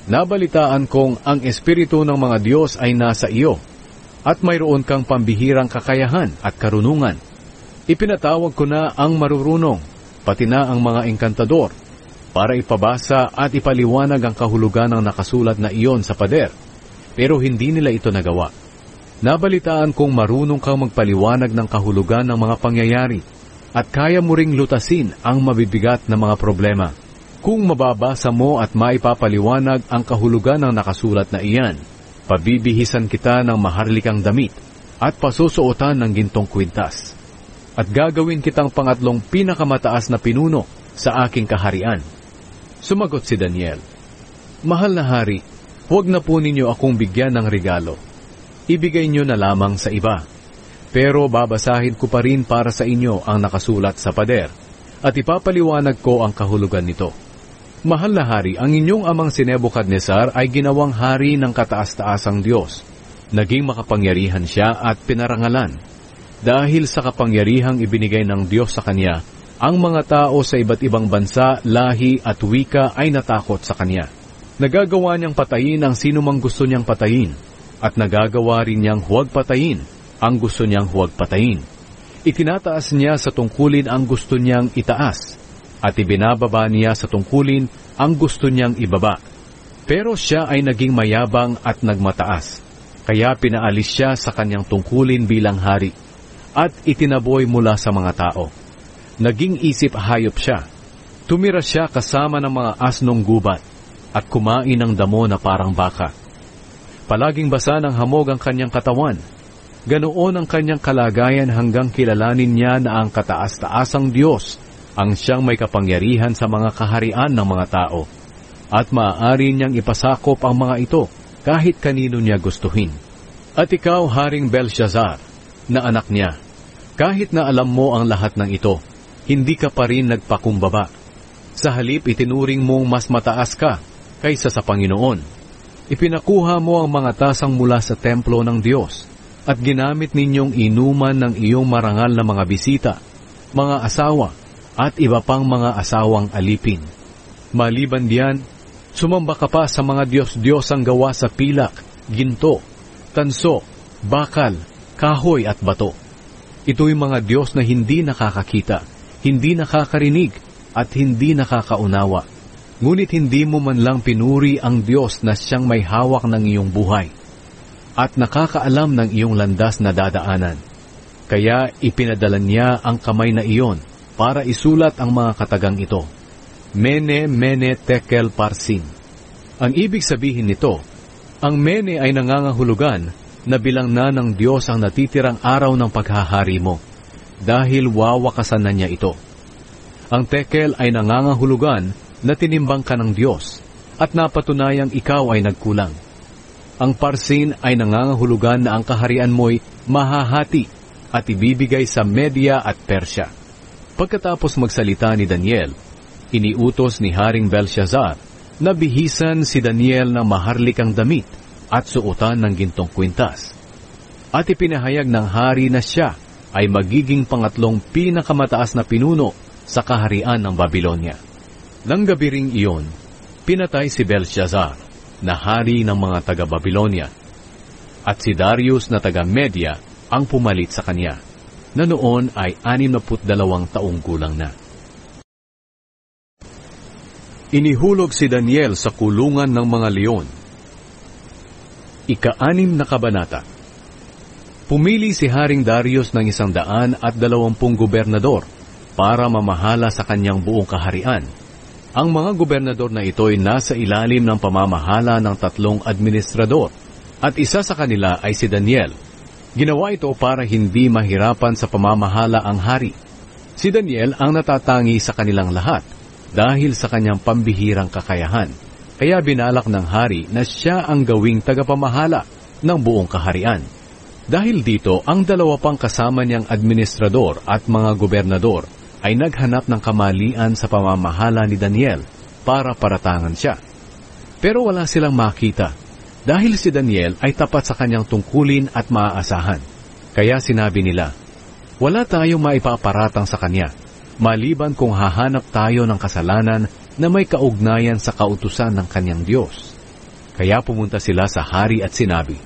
S1: Nabalitaan kong ang espiritu ng mga Diyos ay nasa iyo, at mayroon kang pambihirang kakayahan at karunungan. Ipinatawag ko na ang marurunong, pati na ang mga engkantador, para ipabasa at ipaliwanag ang kahulugan ng nakasulat na iyon sa pader, pero hindi nila ito nagawa. Nabalitaan kong marunong kang magpaliwanag ng kahulugan ng mga pangyayari at kaya mo ring lutasin ang mabibigat na mga problema. Kung mababasa mo at maipapaliwanag ang kahulugan ng nakasulat na iyan, pabibihisan kita ng maharlikang damit at pasusuotan ng gintong kwintas. At gagawin kitang pangatlong pinakamataas na pinuno sa aking kaharian." Sumagot si Daniel, "Mahal na hari, huwag na po ninyo akong bigyan ng regalo. Ibigay nyo na lamang sa iba. Pero babasahin ko pa rin para sa inyo ang nakasulat sa pader, at ipapaliwanag ko ang kahulugan nito. Mahal na hari, ang inyong amang si Nebuchadnezzar ay ginawang hari ng kataas-taasang Diyos. Naging makapangyarihan siya at pinarangalan. Dahil sa kapangyarihang ibinigay ng Diyos sa kanya, ang mga tao sa iba't ibang bansa, lahi at wika ay natakot sa kanya. Nagagawa niyang patayin ang sinumang gusto niyang patayin, at nagagawa rin niyang huwag patayin ang gusto niyang huwag patayin. Itinataas niya sa tungkulin ang gusto niyang itaas, at ibinababa niya sa tungkulin ang gusto niyang ibaba. Pero siya ay naging mayabang at nagmataas, kaya pinaalis siya sa kanyang tungkulin bilang hari, at itinaboy mula sa mga tao. Naging isip hayop siya. Tumira siya kasama ng mga asnong gubat, at kumain ng damo na parang baka. Palaging basa ng hamog ang kanyang katawan. Ganoon ang kanyang kalagayan hanggang kilalanin niya na ang kataas-taasang Diyos ang siyang may kapangyarihan sa mga kaharian ng mga tao, at maaari niyang ipasakop ang mga ito kahit kanino niya gustuhin. At ikaw, Haring Belshazzar, na anak niya, kahit na alam mo ang lahat ng ito, hindi ka pa rin nagpakumbaba. Sa halip, itinuring mong mas mataas ka kaysa sa Panginoon. Ipinakuha mo ang mga tasang mula sa templo ng Diyos, at ginamit ninyong inuman ng iyong marangal na mga bisita, mga asawa, at iba pang mga asawang alipin. Maliban diyan, sumamba ka pa sa mga Diyos-Diyos ang gawa sa pilak, ginto, tanso, bakal, kahoy at bato. Ito'y mga Diyos na hindi nakakakita, hindi nakakarinig, at hindi nakakaunawa. Ngunit hindi mo man lang pinuri ang Diyos na siyang may hawak ng iyong buhay at nakakaalam ng iyong landas na dadaanan. Kaya ipinadala niya ang kamay na iyon para isulat ang mga katagang ito. Mene, Mene, Tekel, Parsin. Ang ibig sabihin nito, ang Mene ay nangangahulugan na bilang na ng Diyos ang natitirang araw ng paghahari mo, dahil wawakasan na niya ito. Ang Tekel ay nangangahulugan na tinimbang ka ng Diyos, at napatunayang ikaw ay nagkulang. Ang Parsin ay nangangahulugan na ang kaharian mo'y mahahati at ibibigay sa Media at Persya. Pagkatapos magsalita ni Daniel, iniutos ni Haring Belshazzar na bihisan si Daniel ng maharlikang damit at suotan ng gintong kwintas. At ipinahayag ng hari na siya ay magiging pangatlong pinakamataas na pinuno sa kaharian ng Babylonia. Nang gabi ring iyon, pinatay si Belshazzar na hari ng mga taga-Babylonia, at si Darius na taga-Media ang pumalit sa kanya, na noon ay 62 taong gulang na. Inihulog si Daniel sa kulungan ng mga leon. Ika-6 na kabanata. Pumili si Haring Darius ng 120 gobernador para mamahala sa kanyang buong kaharian. Ang mga gobernador na ito ay nasa ilalim ng pamamahala ng 3 administrador, at isa sa kanila ay si Daniel. Ginawa ito para hindi mahirapan sa pamamahala ang hari. Si Daniel ang natatangi sa kanilang lahat dahil sa kanyang pambihirang kakayahan. Kaya binalak ng hari na siya ang gawing tagapamahala ng buong kaharian. Dahil dito, ang 2 pang kasama niyang administrador at mga gobernador ay naghanap ng kamalian sa pamamahala ni Daniel para paratangan siya. Pero wala silang makita dahil si Daniel ay tapat sa kanyang tungkulin at maaasahan. Kaya sinabi nila, wala tayong maipaparatang sa kanya, maliban kung hahanap tayo ng kasalanan na may kaugnayan sa kautusan ng kanyang Diyos. Kaya pumunta sila sa hari at sinabi,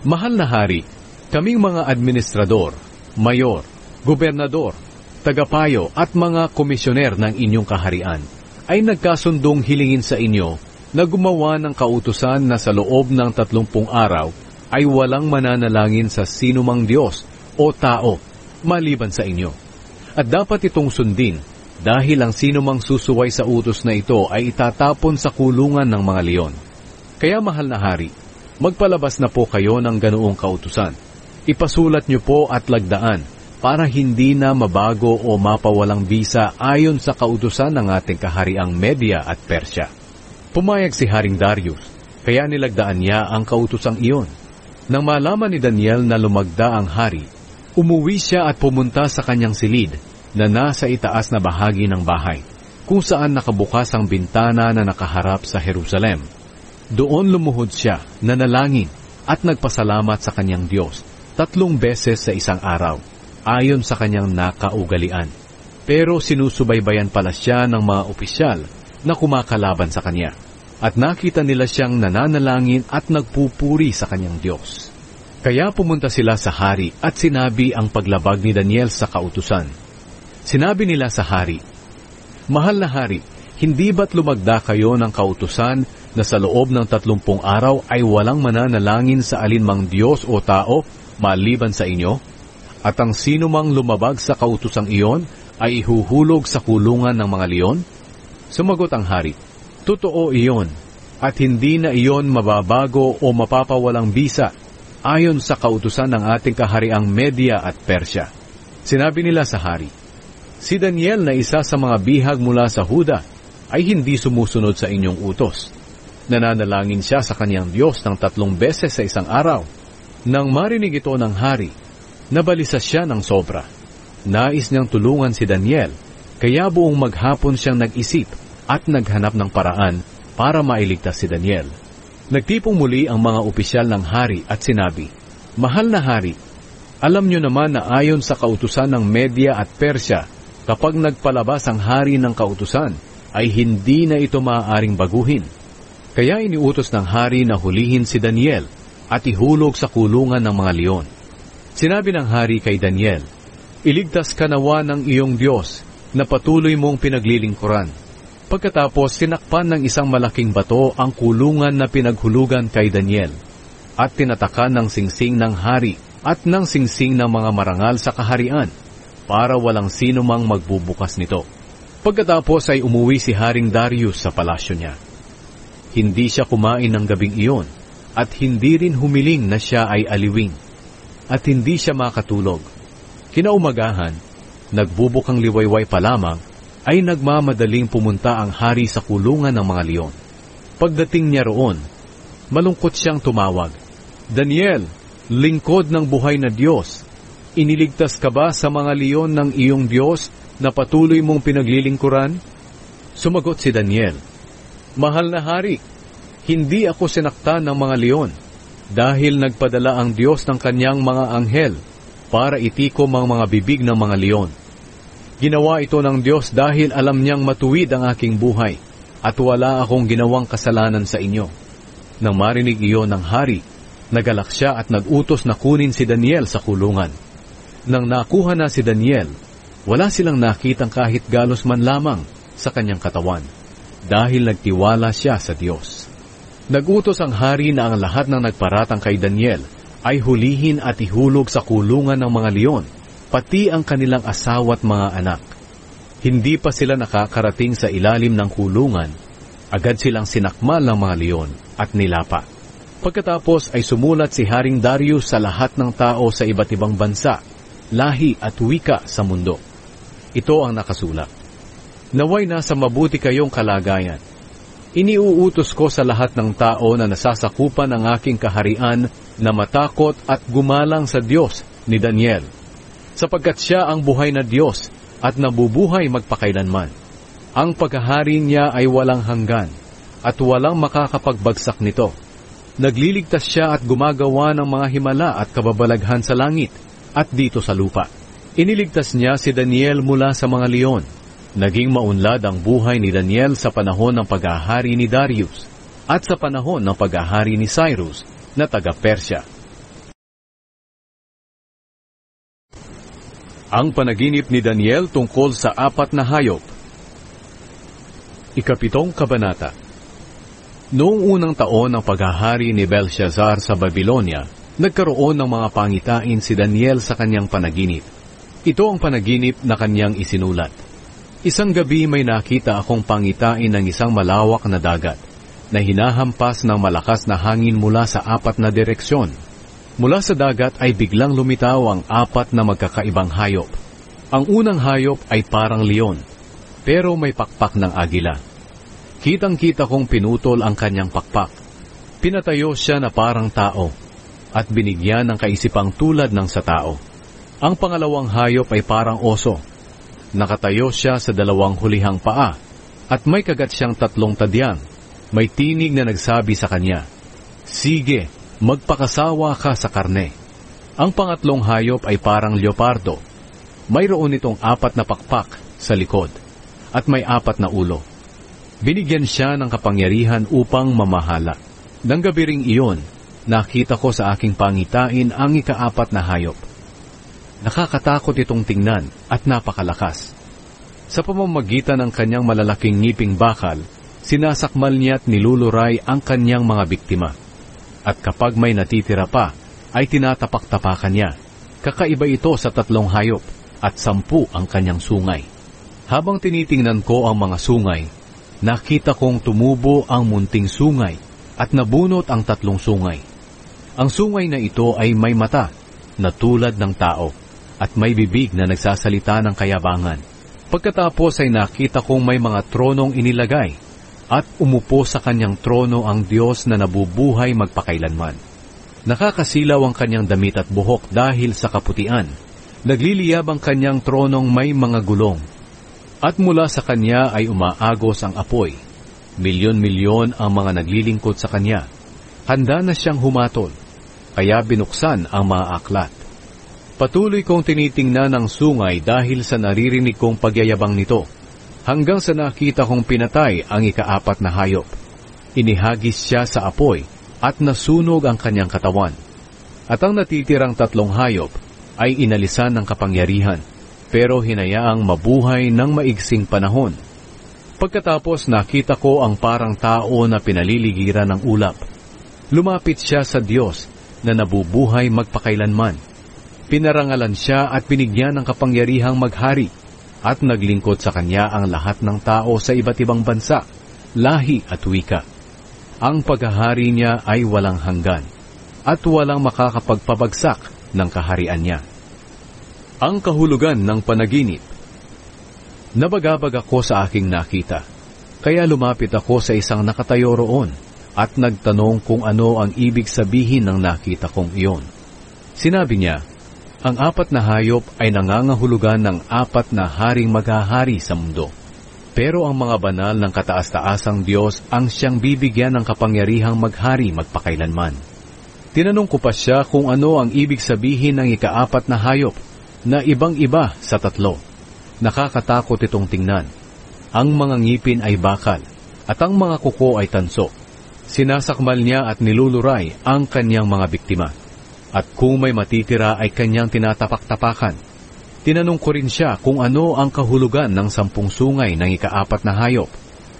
S1: Mahal na hari, kaming mga administrador, mayor, gobernador, tagapayo at mga komisyoner ng inyong kaharian ay nagkasundong hilingin sa inyo na gumawa ng kautusan na sa loob ng 30 araw ay walang mananalangin sa sinumang Diyos o tao maliban sa inyo. At dapat itong sundin dahil ang sinumang susuway sa utos na ito ay itatapon sa kulungan ng mga leon. Kaya mahal na hari, magpalabas na po kayo ng ganoong kautusan. Ipasulat niyo po at lagdaan para hindi na mabago o mapawalang bisa ayon sa kautusan ng ating kahariang Media at Persya. Pumayag si Haring Darius, kaya nilagdaan niya ang kautusang iyon. Nang malaman ni Daniel na lumagda ang hari, umuwi siya at pumunta sa kanyang silid na nasa itaas na bahagi ng bahay, kung saan nakabukas ang bintana na nakaharap sa Jerusalem. Doon lumuhod siya, nanalangin at nagpasalamat sa kanyang Diyos 3 beses sa isang araw, ayon sa kanyang nakaugalian. Pero sinusubaybayan pala siya ng mga opisyal na kumakalaban sa kanya, at nakita nila siyang nananalangin at nagpupuri sa kanyang Diyos. Kaya pumunta sila sa hari at sinabi ang paglabag ni Daniel sa kautusan. Sinabi nila sa hari, Mahal na hari, hindi ba't lumagda kayo ng kautusan na sa loob ng 30 araw ay walang mananalangin sa alinmang Diyos o tao maliban sa inyo? At ang sinumang lumabag sa kautusang iyon ay ihuhulog sa kulungan ng mga leon? Sumagot ang hari, Totoo iyon, at hindi na iyon mababago o mapapawalang bisa ayon sa kautusan ng ating kahariang Media at Persya. Sinabi nila sa hari, Si Daniel na isa sa mga bihag mula sa Huda ay hindi sumusunod sa inyong utos. Nananalangin siya sa kanyang Diyos ng 3 beses sa isang araw. Nang marinig ito ng hari, nabalisa siya ng sobra. Nais niyang tulungan si Daniel, kaya buong maghapon siyang nag-isip at naghanap ng paraan para mailigtas si Daniel. Nagtipong muli ang mga opisyal ng hari at sinabi, Mahal na hari, alam niyo naman na ayon sa kautusan ng Media at Persya, kapag nagpalabas ang hari ng kautusan, ay hindi na ito maaaring baguhin. Kaya iniutos ng hari na hulihin si Daniel at ihulog sa kulungan ng mga leon. Sinabi ng hari kay Daniel, Iligtas ka nawa ng iyong Diyos na patuloy mong pinaglilingkuran. Pagkatapos sinakpan ng isang malaking bato ang kulungan na pinaghulugan kay Daniel, at tinatakan ng singsing ng hari at ng singsing ng mga marangal sa kaharian, para walang sino mang magbubukas nito. Pagkatapos ay umuwi si Haring Darius sa palasyo niya. Hindi siya kumain ng gabing iyon, at hindi rin humiling na siya ay aliwing, at hindi siya makatulog. Kinaumagahan, nagbubukang liwayway pa lamang, ay nagmamadaling pumunta ang hari sa kulungan ng mga leon. Pagdating niya roon, malungkot siyang tumawag, Daniel, lingkod ng buhay na Diyos, iniligtas ka ba sa mga leon ng iyong Diyos na patuloy mong pinaglilingkuran? Sumagot si Daniel, Mahal na hari, hindi ako sinaktan ng mga leon, dahil nagpadala ang Diyos ng kanyang mga anghel para itikom ang mga bibig ng mga leon. Ginawa ito ng Diyos dahil alam niyang matuwid ang aking buhay, at wala akong ginawang kasalanan sa inyo. Nang marinig iyon ng hari, nagalak siya at nagutos na kunin si Daniel sa kulungan. Nang nakuha na si Daniel, wala silang nakitang kahit galos man lamang sa kanyang katawan, dahil nagtiwala siya sa Diyos. Nagutos ang hari na ang lahat ng nagparatang kay Daniel ay hulihin at ihulog sa kulungan ng mga leon, pati ang kanilang asawa at mga anak. Hindi pa sila nakakarating sa ilalim ng kulungan, agad silang sinakmal ng mga leon at nilapa. Pagkatapos ay sumulat si Haring Darius sa lahat ng tao sa iba't ibang bansa, lahi at wika sa mundo. Ito ang nakasulat. Naway nasa mabuti kayong kalagayan. Iniuutos ko sa lahat ng tao na nasasakupan ng aking kaharian na matakot at gumalang sa Diyos ni Daniel, sapagkat siya ang buhay na Diyos at nabubuhay magpakailanman. Ang paghahari niya ay walang hanggan at walang makakapagbagsak nito. Nagliligtas siya at gumagawa ng mga himala at kababalaghan sa langit at dito sa lupa. Iniligtas niya si Daniel mula sa mga leon. Naging maunlad ang buhay ni Daniel sa panahon ng paghahari ni Darius at sa panahon ng paghahari ni Cyrus na taga-Persya. Ang panaginip ni Daniel tungkol sa 4 na hayop. Ikapitong kabanata. Noong unang taon ng paghahari ni Belshazzar sa Babylonia, nagkaroon ng mga pangitain si Daniel sa kanyang panaginip. Ito ang panaginip na kanyang isinulat. Isang gabi may nakita akong pangitain ng isang malawak na dagat na hinahampas ng malakas na hangin mula sa 4 na direksyon. Mula sa dagat ay biglang lumitaw ang 4 na magkakaibang hayop. Ang unang hayop ay parang leon, pero may pakpak ng agila. Kitang-kita kong pinutol ang kanyang pakpak. Pinatayo siya na parang tao, at binigyan ng kaisipang tulad ng sa tao. Ang pangalawang hayop ay parang oso. Nakatayo siya sa 2 hulihang paa, at may kagat siyang 3 tadyang. May tinig na nagsabi sa kanya, "Sige, magpakasawa ka sa karne." Ang pangatlong hayop ay parang leopardo. Mayroon itong 4 na pakpak sa likod, at may 4 na ulo. Binigyan siya ng kapangyarihan upang mamahala. Nang gabi ring iyon, nakita ko sa aking pangitain ang ika-4 na hayop. Nakakatakot itong tingnan at napakalakas. Sa pamamagitan ng kanyang malalaking ngiping bakal, sinasakmal niya at niluluray ang kanyang mga biktima. At kapag may natitira pa, ay tinatapak-tapakan niya. Kakaiba ito sa 3 hayop at 10 ang kanyang sungay. Habang tinitingnan ko ang mga sungay, nakita kong tumubo ang munting sungay at nabunot ang 3 sungay. Ang sungay na ito ay may mata na tulad ng tao at may bibig na nagsasalita ng kayabangan. Pagkatapos ay nakita kong may mga tronong inilagay at umupo sa kanyang trono ang Diyos na nabubuhay magpakailanman. Nakakasilaw ang kanyang damit at buhok dahil sa kaputian. Nagliliyab ang kanyang tronong may mga gulong. At mula sa kanya ay umaagos ang apoy. Milyon-milyon ang mga naglilingkod sa kanya. Handa na siyang humatol, kaya binuksan ang mga aklat. Patuloy kong tinitingnan ang sungay dahil sa naririnig kong pagyayabang nito, hanggang sa nakita kong pinatay ang ika-4 na hayop. Inihagis siya sa apoy at nasunog ang kanyang katawan. At ang natitirang 3 hayop ay inalisan ng kapangyarihan, pero hinayaang mabuhay ng maigsing panahon. Pagkatapos nakita ko ang parang tao na pinaliligiran ng ulap. Lumapit siya sa Diyos na nabubuhay magpakailanman. Pinarangalan siya at binigyan ng kapangyarihang maghari, at naglingkod sa kanya ang lahat ng tao sa iba't ibang bansa, lahi at wika. Ang paghahari niya ay walang hanggan, at walang makakapagpabagsak ng kaharian niya. Ang kahulugan ng panaginip. Nabagabag ako sa aking nakita, kaya lumapit ako sa isang nakatayo roon at nagtanong kung ano ang ibig sabihin ng nakita kong iyon. Sinabi niya, ang 4 na hayop ay nangangahulugan ng 4 na haring maghahari sa mundo. Pero ang mga banal ng kataas-taasang Diyos ang siyang bibigyan ng kapangyarihang maghari magpakailanman. Tinanong ko pa siya kung ano ang ibig sabihin ng ika-4 na hayop, na ibang-iba sa 3. Nakakatakot itong tingnan. Ang mga ngipin ay bakal, at ang mga kuko ay tanso. Sinasakmal niya at niluluray ang kanyang mga biktima. At kung may matitira ay kanyang tinatapak-tapakan. Tinanong ko rin siya kung ano ang kahulugan ng 10 sungay ng ika-4 na hayop.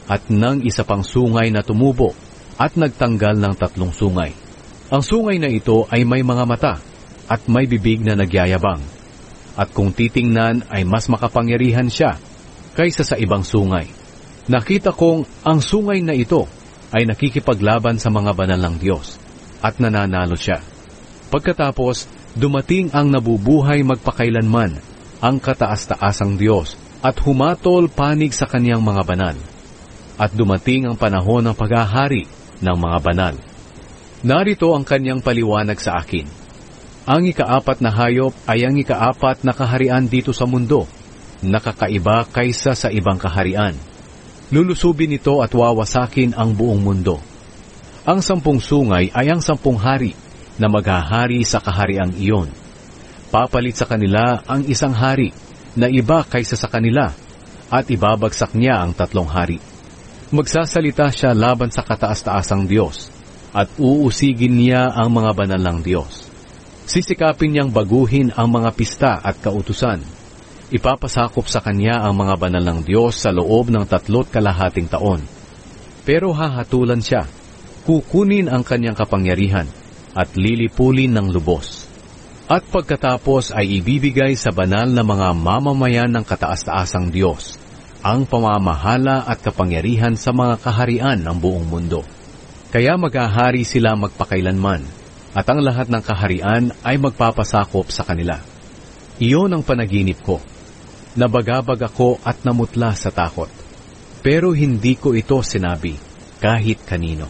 S1: at ng isa pang sungay na tumubo at nagtanggal ng 3 sungay. Ang sungay na ito ay may mga mata at may bibig na nagyayabang. At kung titingnan ay mas makapangyarihan siya kaysa sa ibang sungay. Nakita kong ang sungay na ito ay nakikipaglaban sa mga banal ng Diyos at nananalo siya. Pagkatapos, dumating ang nabubuhay magpakailanman, ang kataas-taasang Diyos, at humatol panig sa kaniyang mga banal. At dumating ang panahon ng paghahari ng mga banal. Narito ang kaniyang paliwanag sa akin. Ang ika-4 na hayop ay ang ika-4 na kaharian dito sa mundo, nakakaiba kaysa sa ibang kaharian. Lulusubin ito at wawasakin ang buong mundo. Ang 10 sungay ay ang 10 hari na maghahari sa kahariang iyon. Papalit sa kanila ang isang hari na iba kaysa sa kanila at ibabagsak niya ang 3 hari. Magsasalita siya laban sa kataas-taasang Diyos at uusigin niya ang mga banal ng Diyos. Sisikapin niyang baguhin ang mga pista at kautusan. Ipapasakop sa kanya ang mga banal ng Diyos sa loob ng 3.5 taon. Pero hahatulan siya, kukunin ang kanyang kapangyarihan at lilipulin ng lubos. At pagkatapos ay ibibigay sa banal na mga mamamayan ng kataas-taasang Diyos ang pamamahala at kapangyarihan sa mga kaharian ng buong mundo. Kaya maghahari sila magpakailanman, at ang lahat ng kaharian ay magpapasakop sa kanila. Iyon ang panaginip ko. Nabagabag ako at namutla sa takot. Pero hindi ko ito sinabi kahit kanino.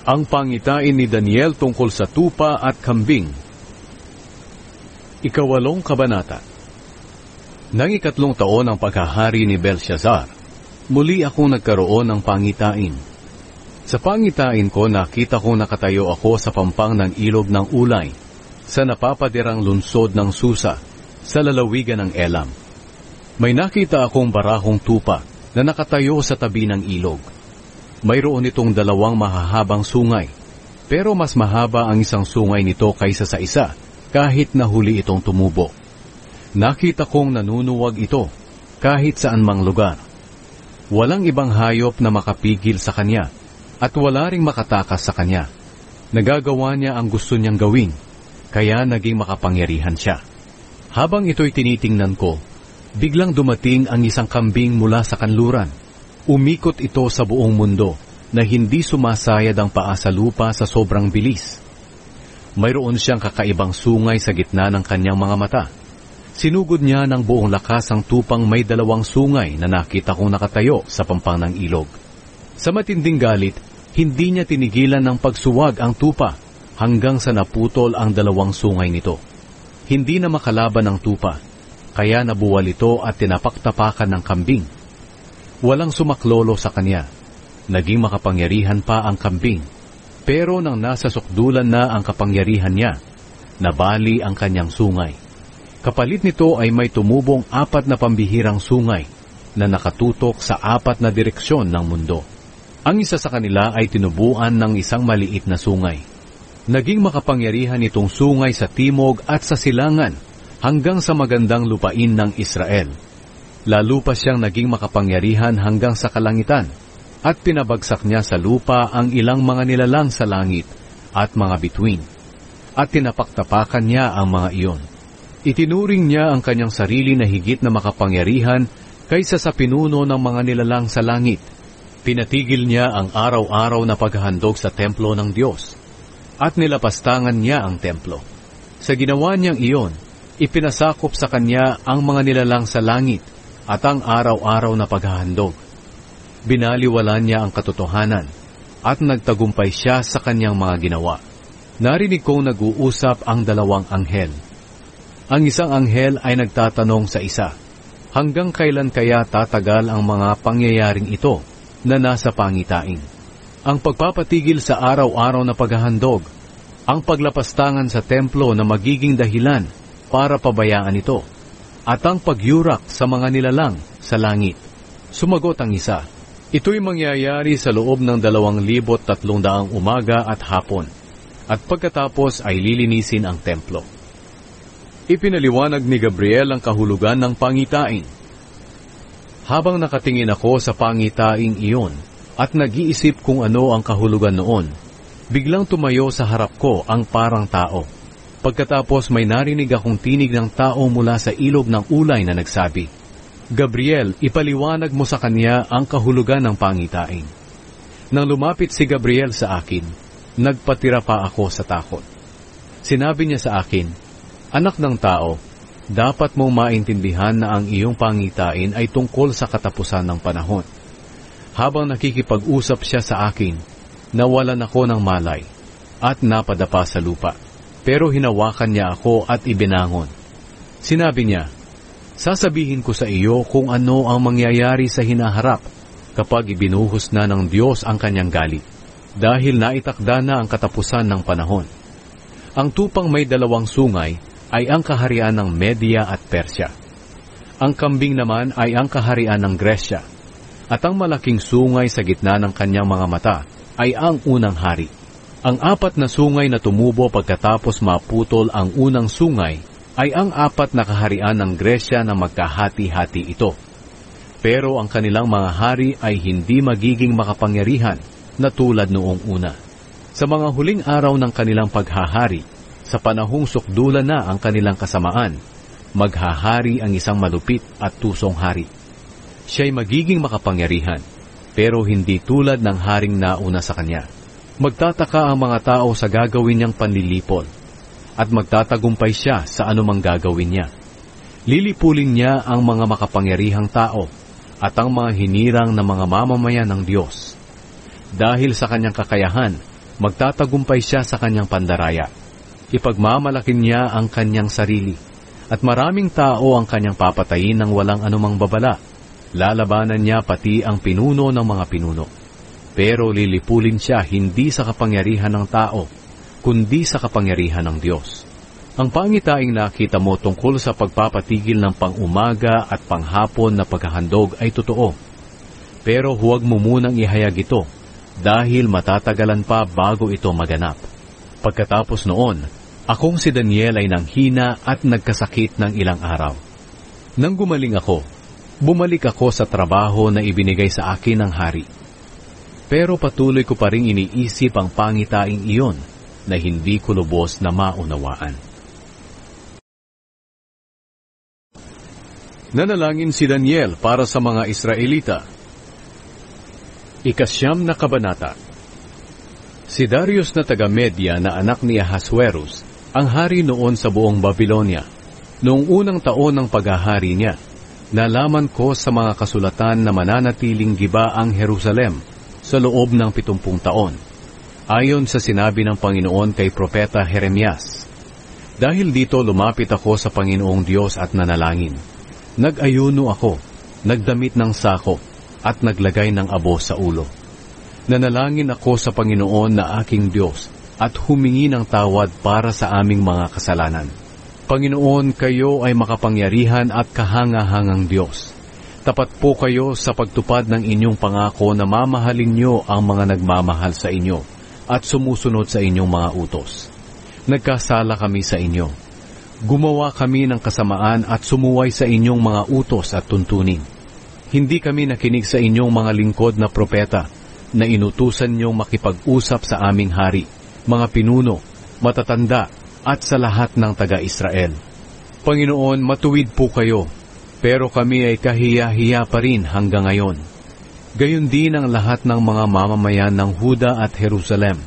S1: Ang pangitain ni Daniel tungkol sa tupa at kambing. 8 kabanata. Nang 3 taon ang paghahari ni Belshazzar, muli akong nagkaroon ng pangitain. Sa pangitain ko, nakita kong nakatayo ako sa pampang ng ilog ng Ulay, sa napapadirang lunsod ng Susa, sa lalawigan ng Elam. May nakita akong barahong tupa na nakatayo sa tabi ng ilog. Mayroon itong 2 mahahabang sungay, pero mas mahaba ang isang sungay nito kaysa sa isa, kahit nahuli itong tumubo. Nakita kong nanunuwag ito, kahit saan mang lugar. Walang ibang hayop na makapigil sa kanya, at wala ring makatakas sa kanya. Nagagawa niya ang gusto niyang gawin, kaya naging makapangyarihan siya. Habang ito'y tinitingnan ko, biglang dumating ang isang kambing mula sa kanluran. Umikot ito sa buong mundo na hindi sumasayad ang paa sa lupa sa sobrang bilis. Mayroon siyang kakaibang sungay sa gitna ng kanyang mga mata. Sinugod niya ng buong lakas ang tupang may 2 sungay na nakita kong nakatayo sa pampang ng ilog. Sa matinding galit, hindi niya tinigilan ng pagsuwag ang tupa hanggang sa naputol ang 2 sungay nito. Hindi na makalaban ang tupa, kaya nabuwal ito at tinapaktapakan ng kambing. Walang sumaklolo sa kanya. Naging makapangyarihan pa ang kambing. Pero nang nasa sukdulan na ang kapangyarihan niya, nabali ang kanyang sungay. Kapalit nito ay may tumubong 4 na pambihirang sungay na nakatutok sa 4 na direksyon ng mundo. Ang isa sa kanila ay tinubuan ng isang maliit na sungay. Naging makapangyarihan itong sungay sa timog at sa silangan hanggang sa magandang lupain ng Israel. Lalo pa siyang naging makapangyarihan hanggang sa kalangitan, at pinabagsak niya sa lupa ang ilang mga nilalang sa langit at mga bituin, at tinapaktapakan niya ang mga iyon. Itinuring niya ang kanyang sarili na higit na makapangyarihan kaysa sa pinuno ng mga nilalang sa langit. Pinatigil niya ang araw-araw na paghahandog sa templo ng Diyos, at nilapastangan niya ang templo. Sa ginawa niyang iyon, ipinasakop sa kanya ang mga nilalang sa langit at ang araw-araw na paghahandog. Binaliwala niya ang katotohanan at nagtagumpay siya sa kanyang mga ginawa. Narinig kong nag-uusap ang 2 anghel. Ang isang anghel ay nagtatanong sa isa, hanggang kailan kaya tatagal ang mga pangyayaring ito na nasa pangitain? Ang pagpapatigil sa araw-araw na paghahandog, ang paglapastangan sa templo na magiging dahilan para pabayaan ito, at ang pagyurak sa mga nilalang sa langit. Sumagot ang isa, ito'y mangyayari sa loob ng 2,300 umaga at hapon, at pagkatapos ay lilinisin ang templo. Ipinaliwanag ni Gabriel ang kahulugan ng pangitain. Habang nakatingin ako sa pangitaing iyon at nag-iisip kung ano ang kahulugan noon, biglang tumayo sa harap ko ang parang tao. Pagkatapos may narinig akong tinig ng tao mula sa ilog ng ulay na nagsabi, "Gabriel, ipaliwanag mo sa kanya ang kahulugan ng pangitain." Nang lumapit si Gabriel sa akin, nagpatira pa ako sa takot. Sinabi niya sa akin, "Anak ng tao, dapat mong maintindihan na ang iyong pangitain ay tungkol sa katapusan ng panahon." Habang nakikipag-usap siya sa akin, nawalan ako ng malay at napadapa sa lupa. Pero hinawakan niya ako at ibinangon. Sinabi niya, "Sasabihin ko sa iyo kung ano ang mangyayari sa hinaharap kapag ibinuhos na ng Diyos ang kanyang galit, dahil naitakda na ang katapusan ng panahon. Ang tupang may dalawang sungay ay ang kaharian ng Media at Persya. Ang kambing naman ay ang kaharian ng Gresya, at ang malaking sungay sa gitna ng kanyang mga mata ay ang unang hari. Ang apat na sungay na tumubo pagkatapos maputol ang unang sungay ay ang apat na kaharian ng Gresya na magkahati-hati ito. Pero ang kanilang mga hari ay hindi magiging makapangyarihan na tulad noong una. Sa mga huling araw ng kanilang paghahari, sa panahong sukdulan na ang kanilang kasamaan, maghahari ang isang malupit at tusong hari. Siya'y magiging makapangyarihan, pero hindi tulad ng haring nauna sa kanya. Magtataka ang mga tao sa gagawin niyang panlilipol, at magtatagumpay siya sa anumang gagawin niya. Lilipulin niya ang mga makapangyarihang tao at ang mga hinirang na mga mamamayan ng Diyos. Dahil sa kanyang kakayahan, magtatagumpay siya sa kanyang pandaraya. Ipagmamalakin niya ang kanyang sarili, at maraming tao ang kanyang papatayin ng walang anumang babala. Lalabanan niya pati ang pinuno ng mga pinuno. Pero lilipulin siya hindi sa kapangyarihan ng tao, kundi sa kapangyarihan ng Diyos. Ang pangitaing nakita mo tungkol sa pagpapatigil ng pang-umaga at panghapon na paghahandog ay totoo. Pero huwag mo munang ihayag ito, dahil matatagalan pa bago ito maganap. Pagkatapos noon, akong si Daniel ay nanghina at nagkasakit ng ilang araw. Nang gumaling ako, bumalik ako sa trabaho na ibinigay sa akin ng hari. Pero patuloy ko pa rin iniisip ang pangitaing iyon na hindi ko lubos na maunawaan. Nanalangin si Daniel para sa mga Israelita. Ikasyam na kabanata. Si Darius na taga-Media na anak ni Ahasuerus, ang hari noon sa buong Babylonia. Noong unang taon ng paghahari niya, nalaman ko sa mga kasulatan na mananatiling giba ang Jerusalem sa loob ng 70 taon, ayon sa sinabi ng Panginoon kay Propeta Jeremias. Dahil dito lumapit ako sa Panginoong Diyos at nanalangin. Nag-ayuno ako, nagdamit ng sako, at naglagay ng abo sa ulo. Nanalangin ako sa Panginoon na aking Diyos at humingi ng tawad para sa aming mga kasalanan. Panginoon, kayo ay makapangyarihan at kahangahangang Diyos. Tapat po kayo sa pagtupad ng inyong pangako na mamahalin niyo ang mga nagmamahal sa inyo at sumusunod sa inyong mga utos. Nagkasala kami sa inyo. Gumawa kami ng kasamaan at sumuway sa inyong mga utos at tuntunin. Hindi kami nakinig sa inyong mga lingkod na propeta na inutusan niyong makipag-usap sa aming hari, mga pinuno, matatanda, at sa lahat ng taga-Israel. Panginoon, matuwid po kayo, pero kami ay kahiya-hiya pa rin hanggang ngayon. Gayon din ang lahat ng mga mamamayan ng Huda at Jerusalem,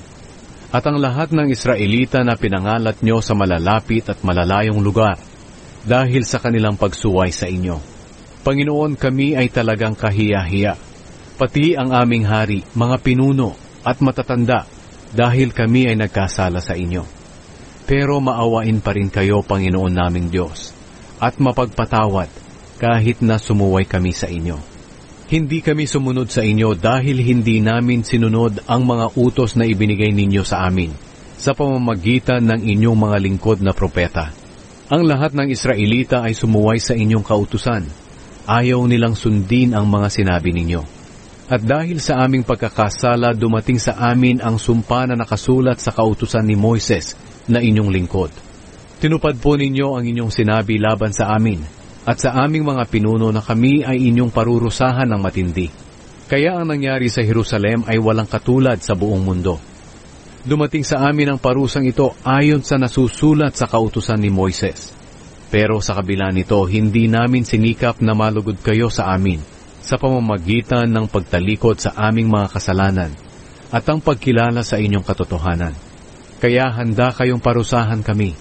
S1: at ang lahat ng Israelita na pinangalat nyo sa malalapit at malalayong lugar, dahil sa kanilang pagsuway sa inyo. Panginoon, kami ay talagang kahiya-hiya, pati ang aming hari, mga pinuno, at matatanda, dahil kami ay nagkasala sa inyo. Pero maawain pa rin kayo, Panginoon naming Diyos, at mapagpatawad, kahit na sumuway kami sa inyo. Hindi kami sumunod sa inyo dahil hindi namin sinunod ang mga utos na ibinigay ninyo sa amin sa pamamagitan ng inyong mga lingkod na propeta. Ang lahat ng Israelita ay sumuway sa inyong kautusan. Ayaw nilang sundin ang mga sinabi ninyo. At dahil sa aming pagkakasala, dumating sa amin ang sumpa na nakasulat sa kautusan ni Moises na inyong lingkod. Tinupad po ninyo ang inyong sinabi laban sa amin, at sa aming mga pinuno na kami ay inyong parurusahan ng matindi. Kaya ang nangyari sa Jerusalem ay walang katulad sa buong mundo. Dumating sa amin ang parusang ito ayon sa nasusulat sa kautusan ni Moises. Pero sa kabila nito, hindi namin sinikap na malugod kayo sa amin sa pamamagitan ng pagtalikod sa aming mga kasalanan at ang pagkilala sa inyong katotohanan. Kaya handa kayong parusahan kami,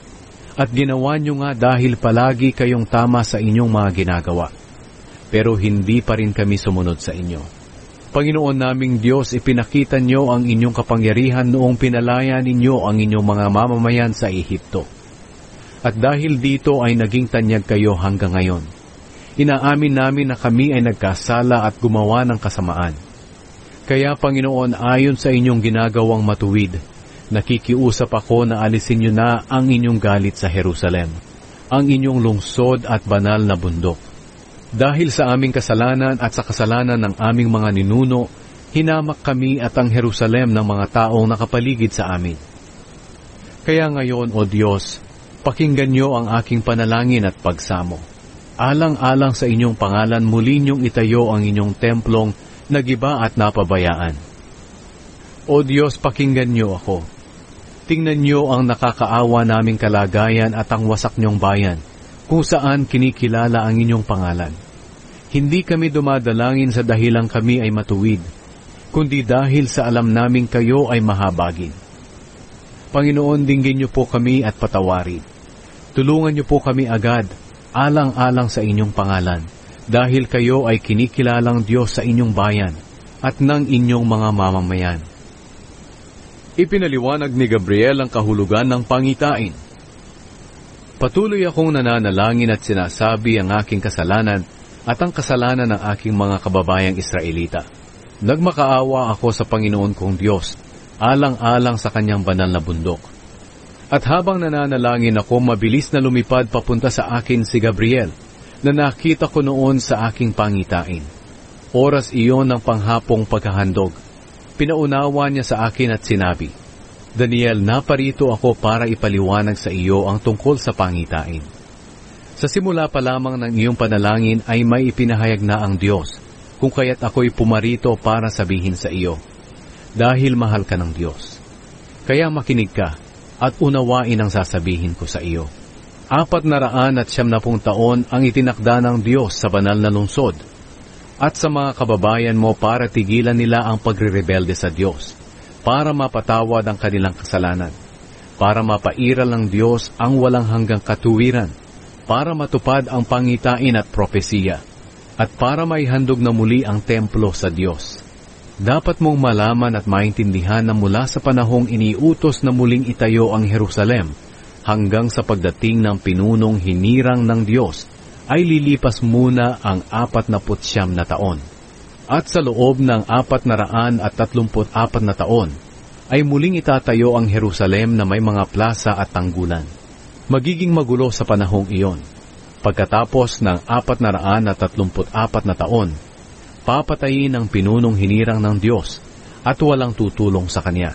S1: at ginawa nyo nga dahil palagi kayong tama sa inyong mga ginagawa. Pero hindi pa rin kami sumunod sa inyo. Panginoon naming Diyos, ipinakita nyo ang inyong kapangyarihan noong pinalaya ninyo ang inyong mga mamamayan sa Ehipto. At dahil dito ay naging tanyag kayo hanggang ngayon. Inaamin namin na kami ay nagkasala at gumawa ng kasamaan. Kaya Panginoon, ayon sa inyong ginagawang matuwid, nakikiusap ako na alisin nyo na ang inyong galit sa Jerusalem, ang inyong lungsod at banal na bundok. Dahil sa aming kasalanan at sa kasalanan ng aming mga ninuno, hinamak kami at ang Jerusalem ng mga taong nakapaligid sa amin. Kaya ngayon, O Diyos, pakinggan niyo ang aking panalangin at pagsamo. Alang-alang sa inyong pangalan, muli niyong itayo ang inyong templong nagiba at napabayaan. O Diyos, pakinggan niyo ako. Tingnan niyo ang nakakaawa naming kalagayan at ang wasak niyong bayan, kung saan kinikilala ang inyong pangalan. Hindi kami dumadalangin sa dahilang kami ay matuwid, kundi dahil sa alam naming kayo ay mahabagin. Panginoon, dinggin niyo po kami at patawarin. Tulungan niyo po kami agad, alang-alang sa inyong pangalan, dahil kayo ay kinikilalang Diyos sa inyong bayan at ng inyong mga mamamayan. Ipinaliwanag ni Gabriel ang kahulugan ng pangitain. Patuloy akong nananalangin at sinasabi ang aking kasalanan at ang kasalanan ng aking mga kababayang Israelita. Nagmakaawa ako sa Panginoon kong Diyos, alang-alang sa kanyang banal na bundok. At habang nananalangin ako, mabilis na lumipad papunta sa akin si Gabriel, na nakita ko noon sa aking pangitain. Oras iyon ng panghapong paghahandog. Pinaunawa niya sa akin at sinabi, Daniel, naparito ako para ipaliwanag sa iyo ang tungkol sa pangitain. Sa simula pa lamang ng iyong panalangin ay may ipinahayag na ang Diyos, kung kaya't ako'y pumarito para sabihin sa iyo, dahil mahal ka ng Diyos. Kaya makinig ka, at unawain ang sasabihin ko sa iyo. 470 taon ang itinakda ng Diyos sa banal na lungsod, at sa mga kababayan mo para tigilan nila ang pagrerebelde sa Diyos, para mapatawad ang kanilang kasalanan, para mapairal ng Diyos ang walang hanggang katuwiran, para matupad ang pangitain at propesiya, at para maihandog na muli ang templo sa Diyos. Dapat mong malaman at maintindihan na mula sa panahong iniutos na muling itayo ang Jerusalem, hanggang sa pagdating ng pinunong hinirang ng Diyos, ay lilipas muna ang 49 na taon. At sa loob ng 434 na taon, ay muling itatayo ang Jerusalem na may mga plaza at tanggulan. Magiging magulo sa panahong iyon. Pagkatapos ng 434 na taon, papatayin ang pinunong hinirang ng Diyos at walang tutulong sa kanya.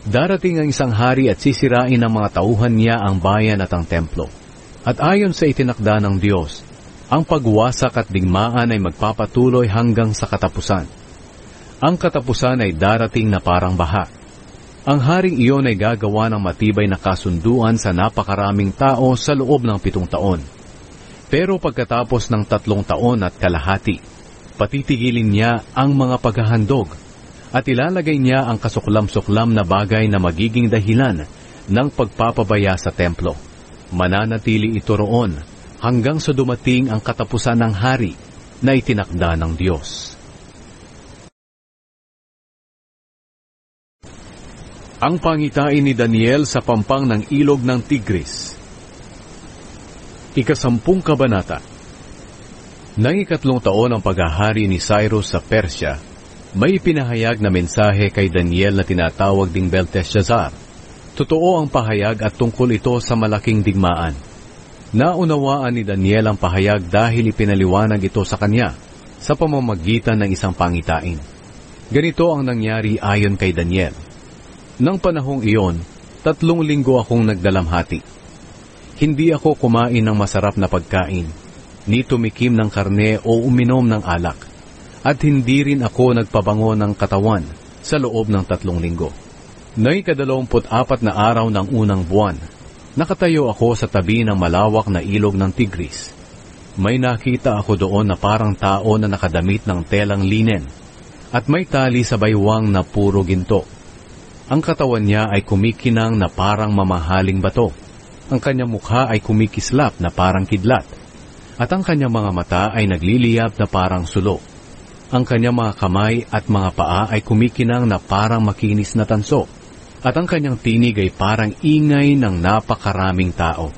S1: Darating ang isang hari at sisirain ng mga tauhan niya ang bayan at ang templo. At ayon sa itinakda ng Diyos, ang pagwasak at digmaan ay magpapatuloy hanggang sa katapusan. Ang katapusan ay darating na parang baha. Ang haring iyon ay gagawa ng matibay na kasunduan sa napakaraming tao sa loob ng 7 taon. Pero pagkatapos ng 3 taon at kalahati, patitigilin niya ang mga paghahandog at ilalagay niya ang kasuklam-suklam na bagay na magiging dahilan ng pagpapabaya sa templo. Mananatili ito roon hanggang sa dumating ang katapusan ng hari na itinakda ng Diyos. Ang pangitain ni Daniel sa pampang ng ilog ng Tigris. 10 kabanata. Nang 3 taon ang paghahari ni Cyrus sa Persya, may pinahayag na mensahe kay Daniel na tinatawag ding Belteshazzar. Totoo ang pahayag at tungkol ito sa malaking digmaan. Naunawaan ni Daniel ang pahayag dahil ipinaliwanag ito sa kanya sa pamamagitan ng isang pangitain. Ganito ang nangyari ayon kay Daniel. Nang panahong iyon, 3 linggo akong nagdalamhati. Hindi ako kumain ng masarap na pagkain, ni tumikim ng karne o uminom ng alak, at hindi rin ako nagpabango ng katawan sa loob ng 3 linggo. Noong 24 na araw ng unang buwan, nakatayo ako sa tabi ng malawak na ilog ng Tigris. May nakita ako doon na parang tao na nakadamit ng telang linen, at may tali sa baywang na puro ginto. Ang katawan niya ay kumikinang na parang mamahaling bato. Ang kanyang mukha ay kumikislap na parang kidlat, at ang kanyang mga mata ay nagliliyab na parang sulo. Ang kanyang mga kamay at mga paa ay kumikinang na parang makinis na tanso, at ang kanyang tinig ay parang ingay ng napakaraming tao.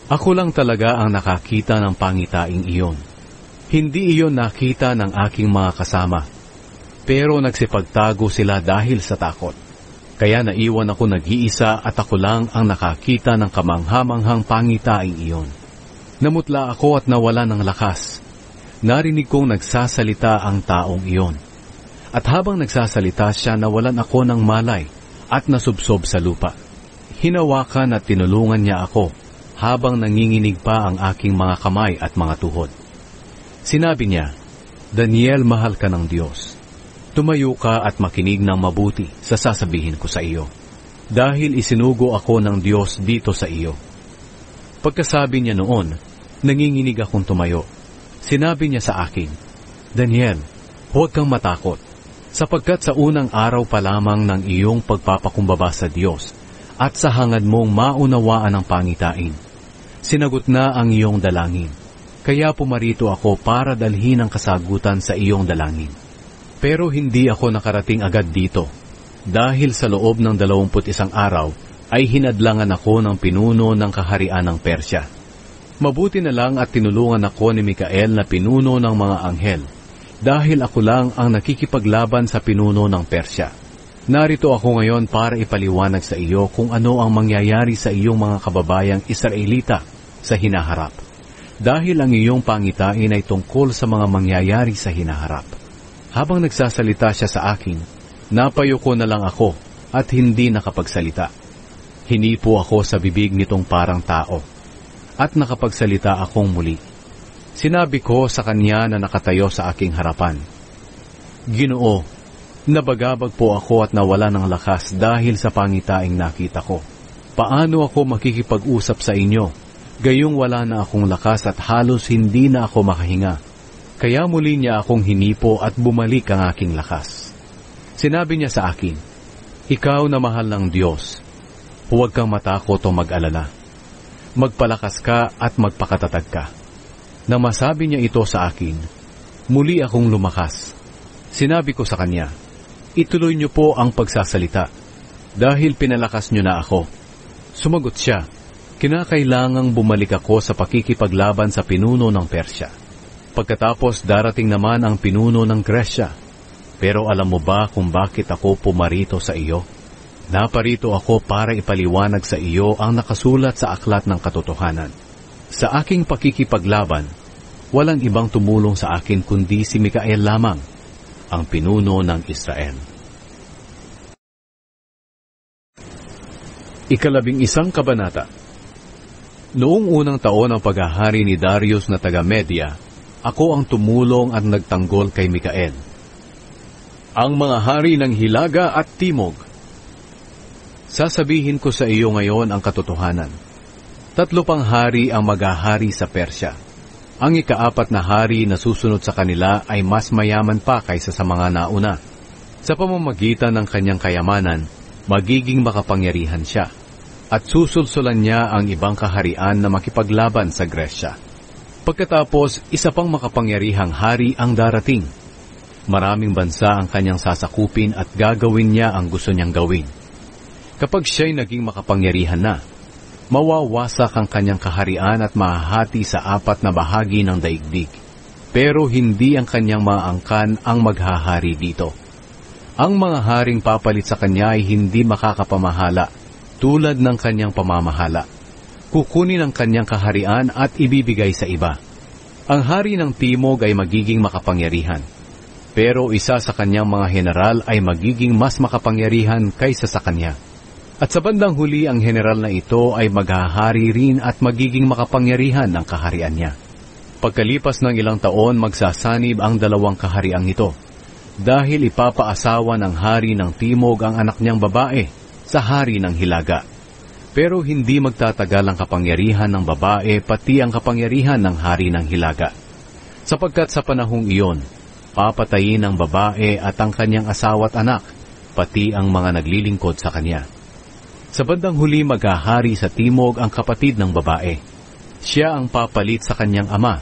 S1: Ako lang talaga ang nakakita ng pangitaing iyon. Hindi iyon nakita ng aking mga kasama, pero nagsipagtago sila dahil sa takot. Kaya naiwan ako nag-iisa at ako lang ang nakakita ng kamanghamanghang pangitaing iyon. Namutla ako at nawala ng lakas. Narinig kong nagsasalita ang taong iyon. At habang nagsasalita siya, nawalan ako ng malay at nasubsob sa lupa. Hinawakan at tinulungan niya ako habang nanginginig pa ang aking mga kamay at mga tuhod. Sinabi niya, "Daniel, mahal ka ng Diyos. Tumayo ka at makinig ng mabuti sa sasabihin ko sa iyo, dahil isinugo ako ng Diyos dito sa iyo." Pagkasabi niya noon, nanginginig akong tumayo. Sinabi niya sa akin, "Daniel, huwag kang matakot, sapagkat sa unang araw pa lamang ng iyong pagpapakumbaba sa Diyos at sa hangad mong maunawaan ang pangitain, sinagot na ang iyong dalangin. Kaya pumarito ako para dalhin ang kasagutan sa iyong dalangin." Pero hindi ako nakarating agad dito, dahil sa loob ng 21 araw ay hinadlangan ako ng pinuno ng kaharian ng Persya. Mabuti na lang at tinulungan ako ni Mikael na pinuno ng mga anghel, dahil ako lang ang nakikipaglaban sa pinuno ng Persya. Narito ako ngayon para ipaliwanag sa iyo kung ano ang mangyayari sa iyong mga kababayang Israelita sa hinaharap, dahil ang iyong pangitain ay tungkol sa mga mangyayari sa hinaharap. Habang nagsasalita siya sa akin, napayuko na lang ako at hindi nakapagsalita. Hinipo ako sa bibig nitong parang tao, at nakapagsalita akong muli. Sinabi ko sa kanya na nakatayo sa aking harapan, "Ginoo, nabagabag po ako at nawala ng lakas dahil sa pangitaing nakita ko. Paano ako makikipag-usap sa inyo? Gayong wala na akong lakas at halos hindi na ako makahinga." Kaya muli niya akong hinipo at bumalik ang aking lakas. Sinabi niya sa akin, "Ikaw na mahal ng Diyos, huwag kang matakot o mag-alala. Magpalakas ka at magpakatatag ka." Nang masabi niya ito sa akin, muli akong lumakas. Sinabi ko sa kanya, "Ituloy niyo po ang pagsasalita, dahil pinalakas niyo na ako." Sumagot siya, "Kinakailangang bumalik ako sa pakikipaglaban sa pinuno ng Persya. Pagkatapos darating naman ang pinuno ng Gresya. Pero alam mo ba kung bakit ako pumarito sa iyo? Naparito ako para ipaliwanag sa iyo ang nakasulat sa aklat ng katotohanan. Sa aking pakikipaglaban, walang ibang tumulong sa akin kundi si Mikael lamang, ang pinuno ng Israel." 11 kabanata. Noong unang taon ng paghahari ni Darius na taga-Media, ako ang tumulong at nagtanggol kay Mikael. Ang mga hari ng Hilaga at Timog. Sasabihin ko sa iyo ngayon ang katotohanan. 3 pang hari ang maghahari sa Persya. Ang ika-4 na hari na susunod sa kanila ay mas mayaman pa kaysa sa mga nauna. Sa pamamagitan ng kanyang kayamanan, magiging makapangyarihan siya, at susulsulan niya ang ibang kaharian na makipaglaban sa Gresya. Pagkatapos, isa pang makapangyarihang hari ang darating. Maraming bansa ang kanyang sasakupin at gagawin niya ang gusto niyang gawin. Kapag siya'y naging makapangyarihan na, mawawasak ang kanyang kaharian at mahahati sa 4 na bahagi ng daigdig. Pero hindi ang kanyang mga angkan ang maghahari dito. Ang mga haring papalit sa kanya ay hindi makakapamahala, tulad ng kanyang pamamahala. Kukunin ang kanyang kaharian at ibibigay sa iba. Ang hari ng Timog ay magiging makapangyarihan, pero isa sa kanyang mga general ay magiging mas makapangyarihan kaysa sa kanya. At sa bandang huli, ang general na ito ay maghahari rin at magiging makapangyarihan ng kaharian niya. Pagkalipas ng ilang taon, magsasanib ang dalawang kahariang ito, dahil ipapaasawa ng hari ng timog ang anak niyang babae sa hari ng hilaga. Pero hindi magtatagal ang kapangyarihan ng babae pati ang kapangyarihan ng hari ng hilaga. Sapagkat sa panahong iyon, papatayin ng babae at ang kanyang asawa at anak, pati ang mga naglilingkod sa kanya. Sa bandang huli maghahari sa timog ang kapatid ng babae. Siya ang papalit sa kanyang ama.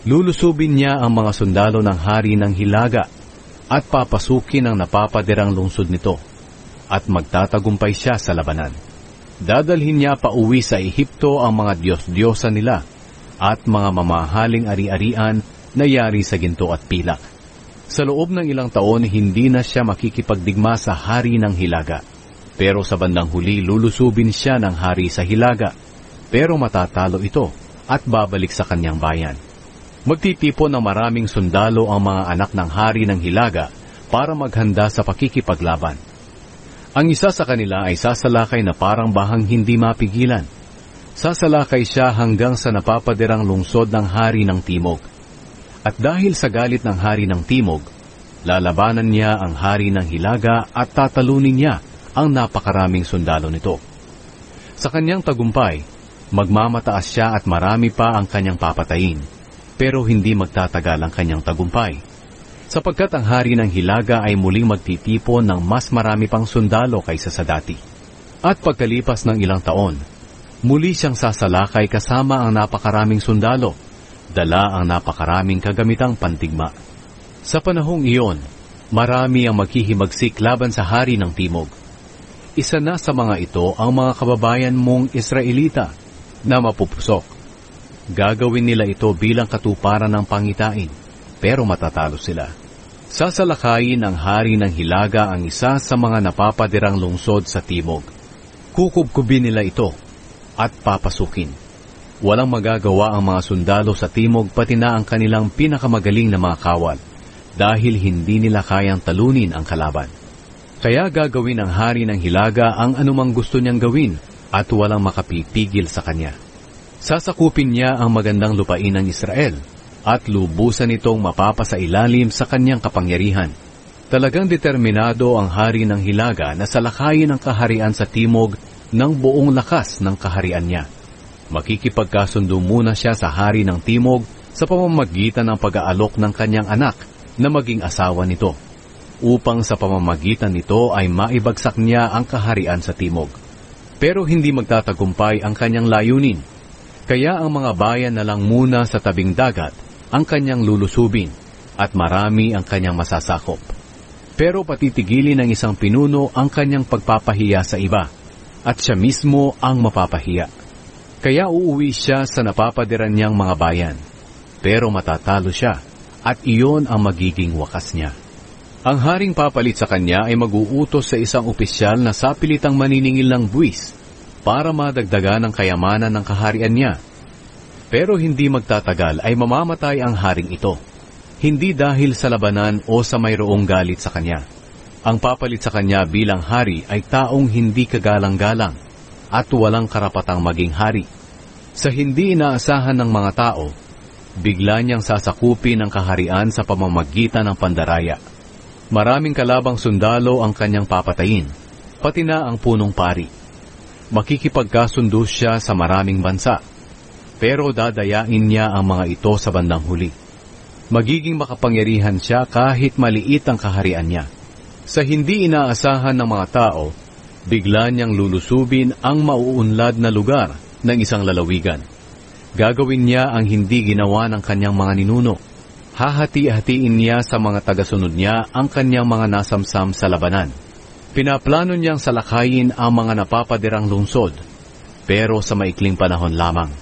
S1: Lulusubin niya ang mga sundalo ng hari ng hilaga at papasukin ang napapadirang lungsod nito, at magtatagumpay siya sa labanan. Dadalhin niya pauwi sa Ehipto ang mga Diyos-Diyosa nila at mga mamahaling ari-arian na yari sa ginto at pilak. Sa loob ng ilang taon, hindi na siya makikipagdigma sa hari ng hilaga. Pero sa bandang huli, lulusubin siya ng hari sa hilaga, pero matatalo ito at babalik sa kanyang bayan. Magtitipon ng maraming sundalo ang mga anak ng hari ng hilaga para maghanda sa pakikipaglaban. Ang isa sa kanila ay sasalakay na parang bahang hindi mapigilan. Sasalakay siya hanggang sa napapadirang lungsod ng hari ng timog. At dahil sa galit ng hari ng timog, lalabanan niya ang hari ng hilaga at tatalunin niya ang napakaraming sundalo nito. Sa kanyang tagumpay, magmamataas siya at marami pa ang kanyang papatayin, pero hindi magtatagal ang kanyang tagumpay, sapagkat ang hari ng hilaga ay muling magtitipon ng mas marami pang sundalo kaysa sa dati. At pagkalipas ng ilang taon, muli siyang sasalakay kasama ang napakaraming sundalo, dala ang napakaraming kagamitang pantigma. Sa panahong iyon, marami ang maghihimagsik laban sa hari ng timog. Isa na sa mga ito ang mga kababayan mong Israelita na mapupusok. Gagawin nila ito bilang katuparan ng pangitain, pero matatalo sila. Sasalakayin ng hari ng hilaga ang isa sa mga napapadirang lungsod sa timog. Kukubkubin nila ito at papasukin. Walang magagawa ang mga sundalo sa timog pati na ang kanilang pinakamagaling na mga kawal, dahil hindi nila kayang talunin ang kalaban. Kaya gagawin ng hari ng hilaga ang anumang gusto niyang gawin at walang makapipigil sa kanya. Sasakupin niya ang magandang lupain ng Israel at lubusan itong mapapasailalim sa kanyang kapangyarihan. Talagang determinado ang hari ng hilaga na salakayin ang kaharian sa timog ng buong lakas ng kaharian niya. Makikipagkasundo muna siya sa hari ng timog sa pamamagitan ng pag-aalok ng kanyang anak na maging asawa nito, upang sa pamamagitan nito ay maibagsak niya ang kaharian sa timog. Pero hindi magtatagumpay ang kanyang layunin, kaya ang mga bayan na lang muna sa tabing dagat ang kanyang lulusubin at marami ang kanyang masasakop. Pero patitigilin ng isang pinuno ang kanyang pagpapahiya sa iba, at siya mismo ang mapapahiya. Kaya uuwi siya sa napapadiran niyang mga bayan, pero matatalo siya, at iyon ang magiging wakas niya. Ang haring papalit sa kanya ay mag-uutos sa isang opisyal na sapilitang maniningil ng buwis para madagdagan ang kayamanan ng kaharian niya. Pero hindi magtatagal ay mamamatay ang haring ito, hindi dahil sa labanan o sa mayroong galit sa kanya. Ang papalit sa kanya bilang hari ay taong hindi kagalang-galang at walang karapatang maging hari. Sa hindi inaasahan ng mga tao, bigla niyang sasakupin ang kaharian sa pamamagitan ng pandaraya. Maraming kalabang sundalo ang kanyang papatayin, pati na ang punong pari. Makikipagkasundo siya sa maraming bansa, pero dadayain niya ang mga ito sa bandang huli. Magiging makapangyarihan siya kahit maliit ang kaharian niya. Sa hindi inaasahan ng mga tao, bigla niyang lulusubin ang mauunlad na lugar ng isang lalawigan. Gagawin niya ang hindi ginawa ng kanyang mga ninuno. Hahati-hatiin niya sa mga tagasunod niya ang kanyang mga nasamsam sa labanan. Pinaplano niyang salakayin ang mga napapadirang lungsod, pero sa maikling panahon lamang.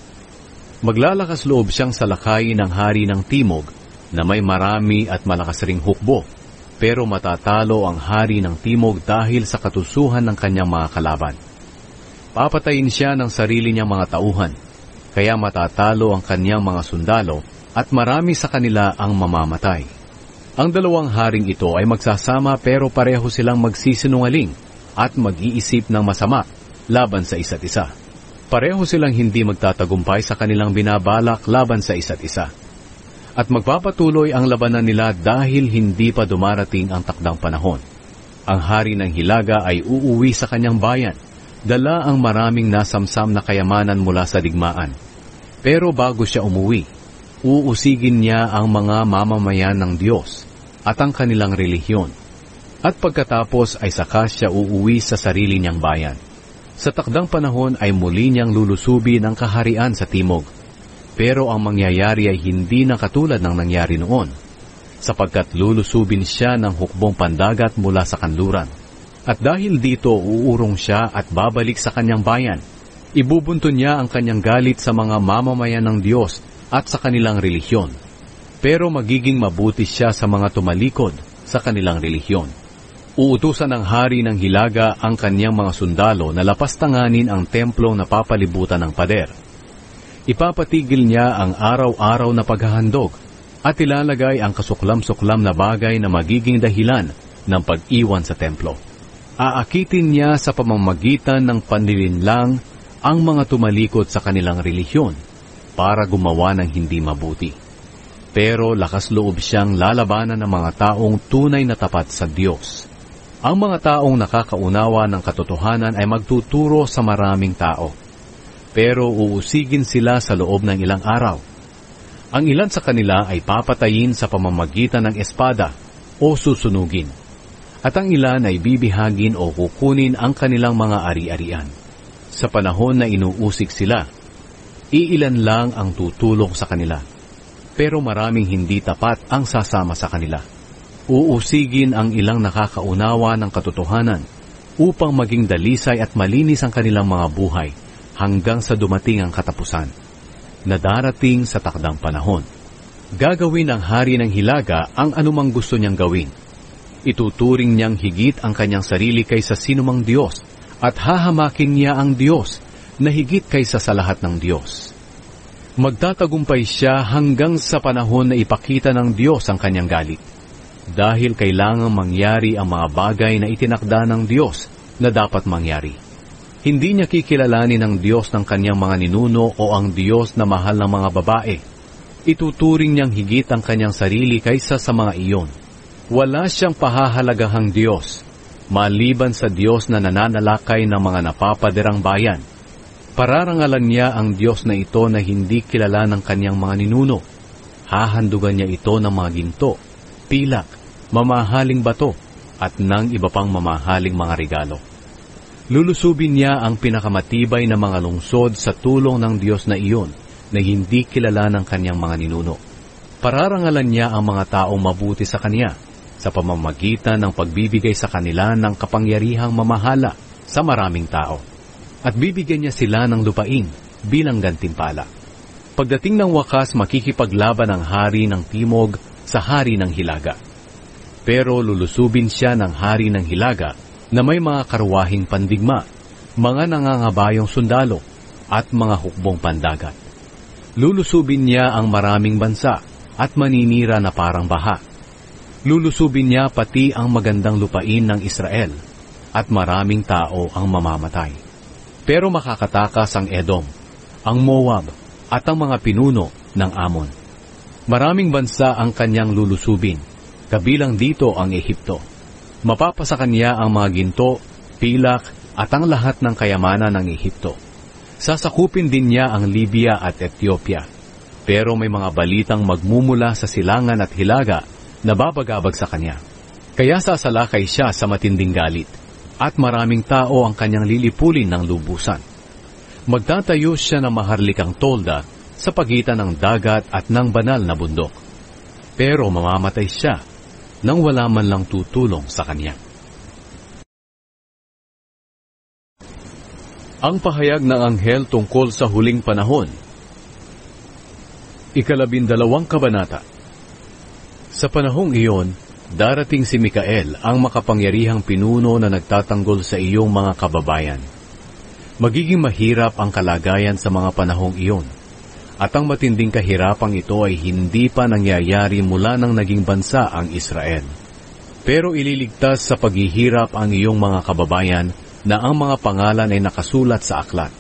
S1: Maglalakas loob siyang salakayin ng hari ng timog na may marami at malakas ring hukbo, pero matatalo ang hari ng timog dahil sa katusuhan ng kanyang mga kalaban. Papatayin siya ng sarili niyang mga tauhan, kaya matatalo ang kanyang mga sundalo at marami sa kanila ang mamamatay. Ang dalawang haring ito ay magsasama pero pareho silang magsisinungaling at mag-iisip ng masama laban sa isa't isa. Pareho silang hindi magtatagumpay sa kanilang binabalak laban sa isa't isa. At magpapatuloy ang labanan nila dahil hindi pa dumarating ang takdang panahon. Ang hari ng hilaga ay uuwi sa kanyang bayan, dala ang maraming nasamsam na kayamanan mula sa digmaan. Pero bago siya umuwi, uusigin niya ang mga mamamayan ng Diyos at ang kanilang relihiyon. At pagkatapos ay saka siya uuwi sa sarili niyang bayan. Sa takdang panahon ay muli niyang lulusubin ang kaharian sa timog. Pero ang mangyayari ay hindi na katulad ng nangyari noon, sapagkat lulusubin siya ng hukbong pandagat mula sa kanluran. At dahil dito uurong siya at babalik sa kanyang bayan, ibubunto niya ang kanyang galit sa mga mamamayan ng Diyos at sa kanilang relihiyon. Pero magiging mabuti siya sa mga tumalikod sa kanilang relihiyon. Uutusan ng hari ng hilaga ang kanyang mga sundalo na lapastanganin ang templo na papalibutan ng pader. Ipapatigil niya ang araw-araw na paghahandog at ilalagay ang kasuklam-suklam na bagay na magiging dahilan ng pag-iwan sa templo. Aakitin niya sa pamamagitan ng panlilinlang ang mga tumalikod sa kanilang relihiyon para gumawa ng hindi mabuti. Pero lakas loob siyang lalabanan ng mga taong tunay na tapat sa Diyos. Ang mga taong nakakaunawa ng katotohanan ay magtuturo sa maraming tao. Pero uusigin sila sa loob ng ilang araw. Ang ilan sa kanila ay papatayin sa pamamagitan ng espada o susunugin. At ang ilan ay bibihagin o kukunin ang kanilang mga ari-arian. Sa panahon na inuusig sila, iilan lang ang tutulong sa kanila. Pero maraming hindi tapat ang sasama sa kanila. Uusigin ang ilang nakakaunawa ng katotohanan upang maging dalisay at malinis ang kanilang mga buhay hanggang sa dumating ang katapusan, na darating sa takdang panahon. Gagawin ng hari ng hilaga ang anumang gusto niyang gawin. Ituturing niyang higit ang kanyang sarili kaysa sinumang Diyos at hahamakin niya ang Diyos na higit kaysa sa lahat ng Diyos. Magtatagumpay siya hanggang sa panahon na ipakita ng Diyos ang kanyang galit. Dahil kailangang mangyari ang mga bagay na itinakda ng Diyos na dapat mangyari. Hindi niya kikilalanin ng Diyos ng kanyang mga ninuno o ang Diyos na mahal ng mga babae. Ituturing niyang higit ang kanyang sarili kaysa sa mga iyon. Wala siyang pahahalagahang Diyos, maliban sa Diyos na nananalakay ng mga napapaderang bayan. Pararangalan niya ang Diyos na ito na hindi kilala ng kanyang mga ninuno. Hahandugan niya ito ng mga ginto, pilak, mamahaling bato, at ng iba pang mamahaling mga regalo. Lulusubin niya ang pinakamatibay na mga lungsod sa tulong ng Diyos na iyon na hindi kilala ng kanyang mga ninuno. Pararangalan niya ang mga taong mabuti sa kanya sa pamamagitan ng pagbibigay sa kanila ng kapangyarihang mamahala sa maraming tao. At bibigyan niya sila ng lupain bilang gantimpala. Pagdating ng wakas, makikipaglaban ang hari ng timog sa hari ng hilaga. Pero lulusubin siya ng hari ng hilaga na may mga karwahing pandigma, mga nangangabayong sundalo, at mga hukbong pandagat. Lulusubin niya ang maraming bansa at maninira na parang baha. Lulusubin niya pati ang magandang lupain ng Israel at maraming tao ang mamamatay. Pero makakatakas ang Edom, ang Moab, at ang mga pinuno ng Amon. Maraming bansa ang kanyang lulusubin, kabilang dito ang Ehipto. Mapapasa kanya ang mga ginto, pilak, at ang lahat ng kayamanan ng Ehipto. Sasakupin din niya ang Libya at Ethiopia. Pero may mga balitang magmumula sa silangan at hilaga na babagabag sa kanya. Kaya sasalakay siya sa matinding galit, at maraming tao ang kanyang lilipulin ng lubusan. Magtatayo siya ng maharlikang tolda sa pagitan ng dagat at ng banal na bundok. Pero mamamatay siya nang wala man lang tutulong sa kanya. Ang pahayag ng anghel tungkol sa huling panahon. 12 kabanata. Sa panahong iyon, darating si Mikael, ang makapangyarihang pinuno na nagtatanggol sa iyong mga kababayan. Magiging mahirap ang kalagayan sa mga panahong iyon, at ang matinding kahirapang ito ay hindi pa nangyayari mula nang naging bansa ang Israel. Pero ililigtas sa paghihirap ang iyong mga kababayan na ang mga pangalan ay nakasulat sa aklat.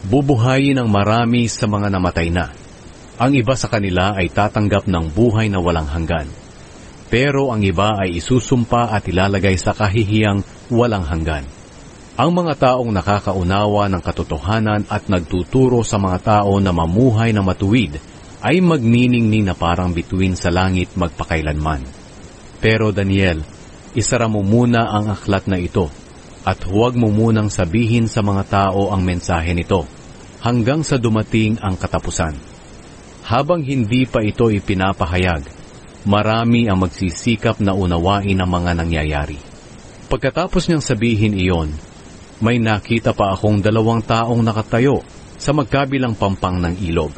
S1: bubuhayin ang marami sa mga namatay na. Ang iba sa kanila ay tatanggap ng buhay na walang hanggan. Pero ang iba ay isusumpa at ilalagay sa kahihiyang walang hanggan. Ang mga taong nakakaunawa ng katotohanan at nagtuturo sa mga tao na mamuhay na matuwid ay magniningning na parang bituin sa langit magpakailanman. Pero Daniel, isara mo muna ang aklat na ito at huwag mo munang sabihin sa mga tao ang mensahe nito hanggang sa dumating ang katapusan. Habang hindi pa ito ipinapahayag, marami ang magsisikap na unawain ang mga nangyayari. Pagkatapos niyang sabihin iyon, may nakita pa akong 2 taong nakatayo sa magkabilang pampang ng ilog.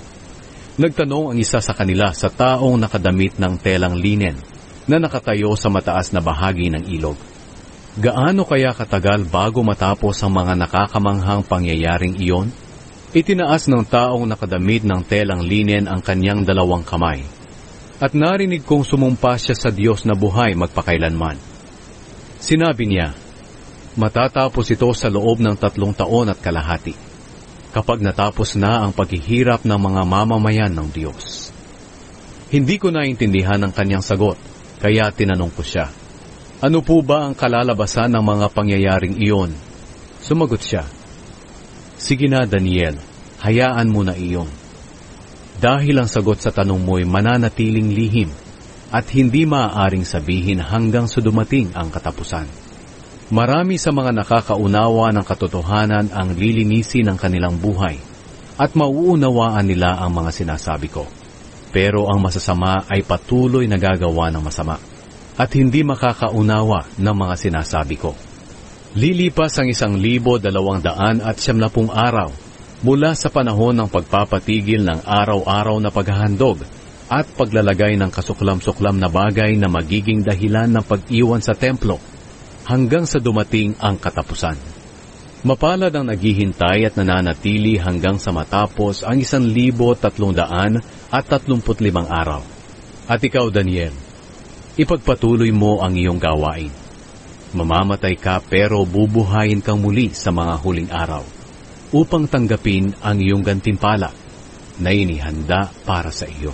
S1: Nagtanong ang isa sa kanila sa taong nakadamit ng telang linen na nakatayo sa mataas na bahagi ng ilog. Gaano kaya katagal bago matapos ang mga nakakamanghang pangyayaring iyon? Itinaas ng taong nakadamit ng telang linen ang kanyang 2 kamay. At narinig kong sumumpa siya sa Diyos na buhay magpakailanman. Sinabi niya, matatapos ito sa loob ng 3 taon at kalahati, kapag natapos na ang paghihirap ng mga mamamayan ng Diyos. Hindi ko naintindihan ang kanyang sagot, kaya tinanong ko siya, ano po ba ang kalalabasan ng mga pangyayaring iyon? Sumagot siya, sige na Daniel, hayaan mo na iyon. Dahil ang sagot sa tanong mo'y mananatiling lihim at hindi maaaring sabihin hanggang sa dumating ang katapusan. Marami sa mga nakakaunawa ng katotohanan ang lilinisin ng kanilang buhay at mauunawaan nila ang mga sinasabi ko. Pero ang masasama ay patuloy na gagawa ng masama at hindi makakaunawa ng mga sinasabi ko. Lilipas ang 1,270 araw mula sa panahon ng pagpapatigil ng araw-araw na paghahandog at paglalagay ng kasuklam-suklam na bagay na magiging dahilan ng pag-iwan sa templo hanggang sa dumating ang katapusan. Mapalad ang naghihintay at nananatili hanggang sa matapos ang 1,335 araw. At ikaw, Daniel, ipagpatuloy mo ang iyong gawain. Mamamatay ka pero bubuhayin kang muli sa mga huling araw upang tanggapin ang iyong gantimpala na inihanda para sa iyo.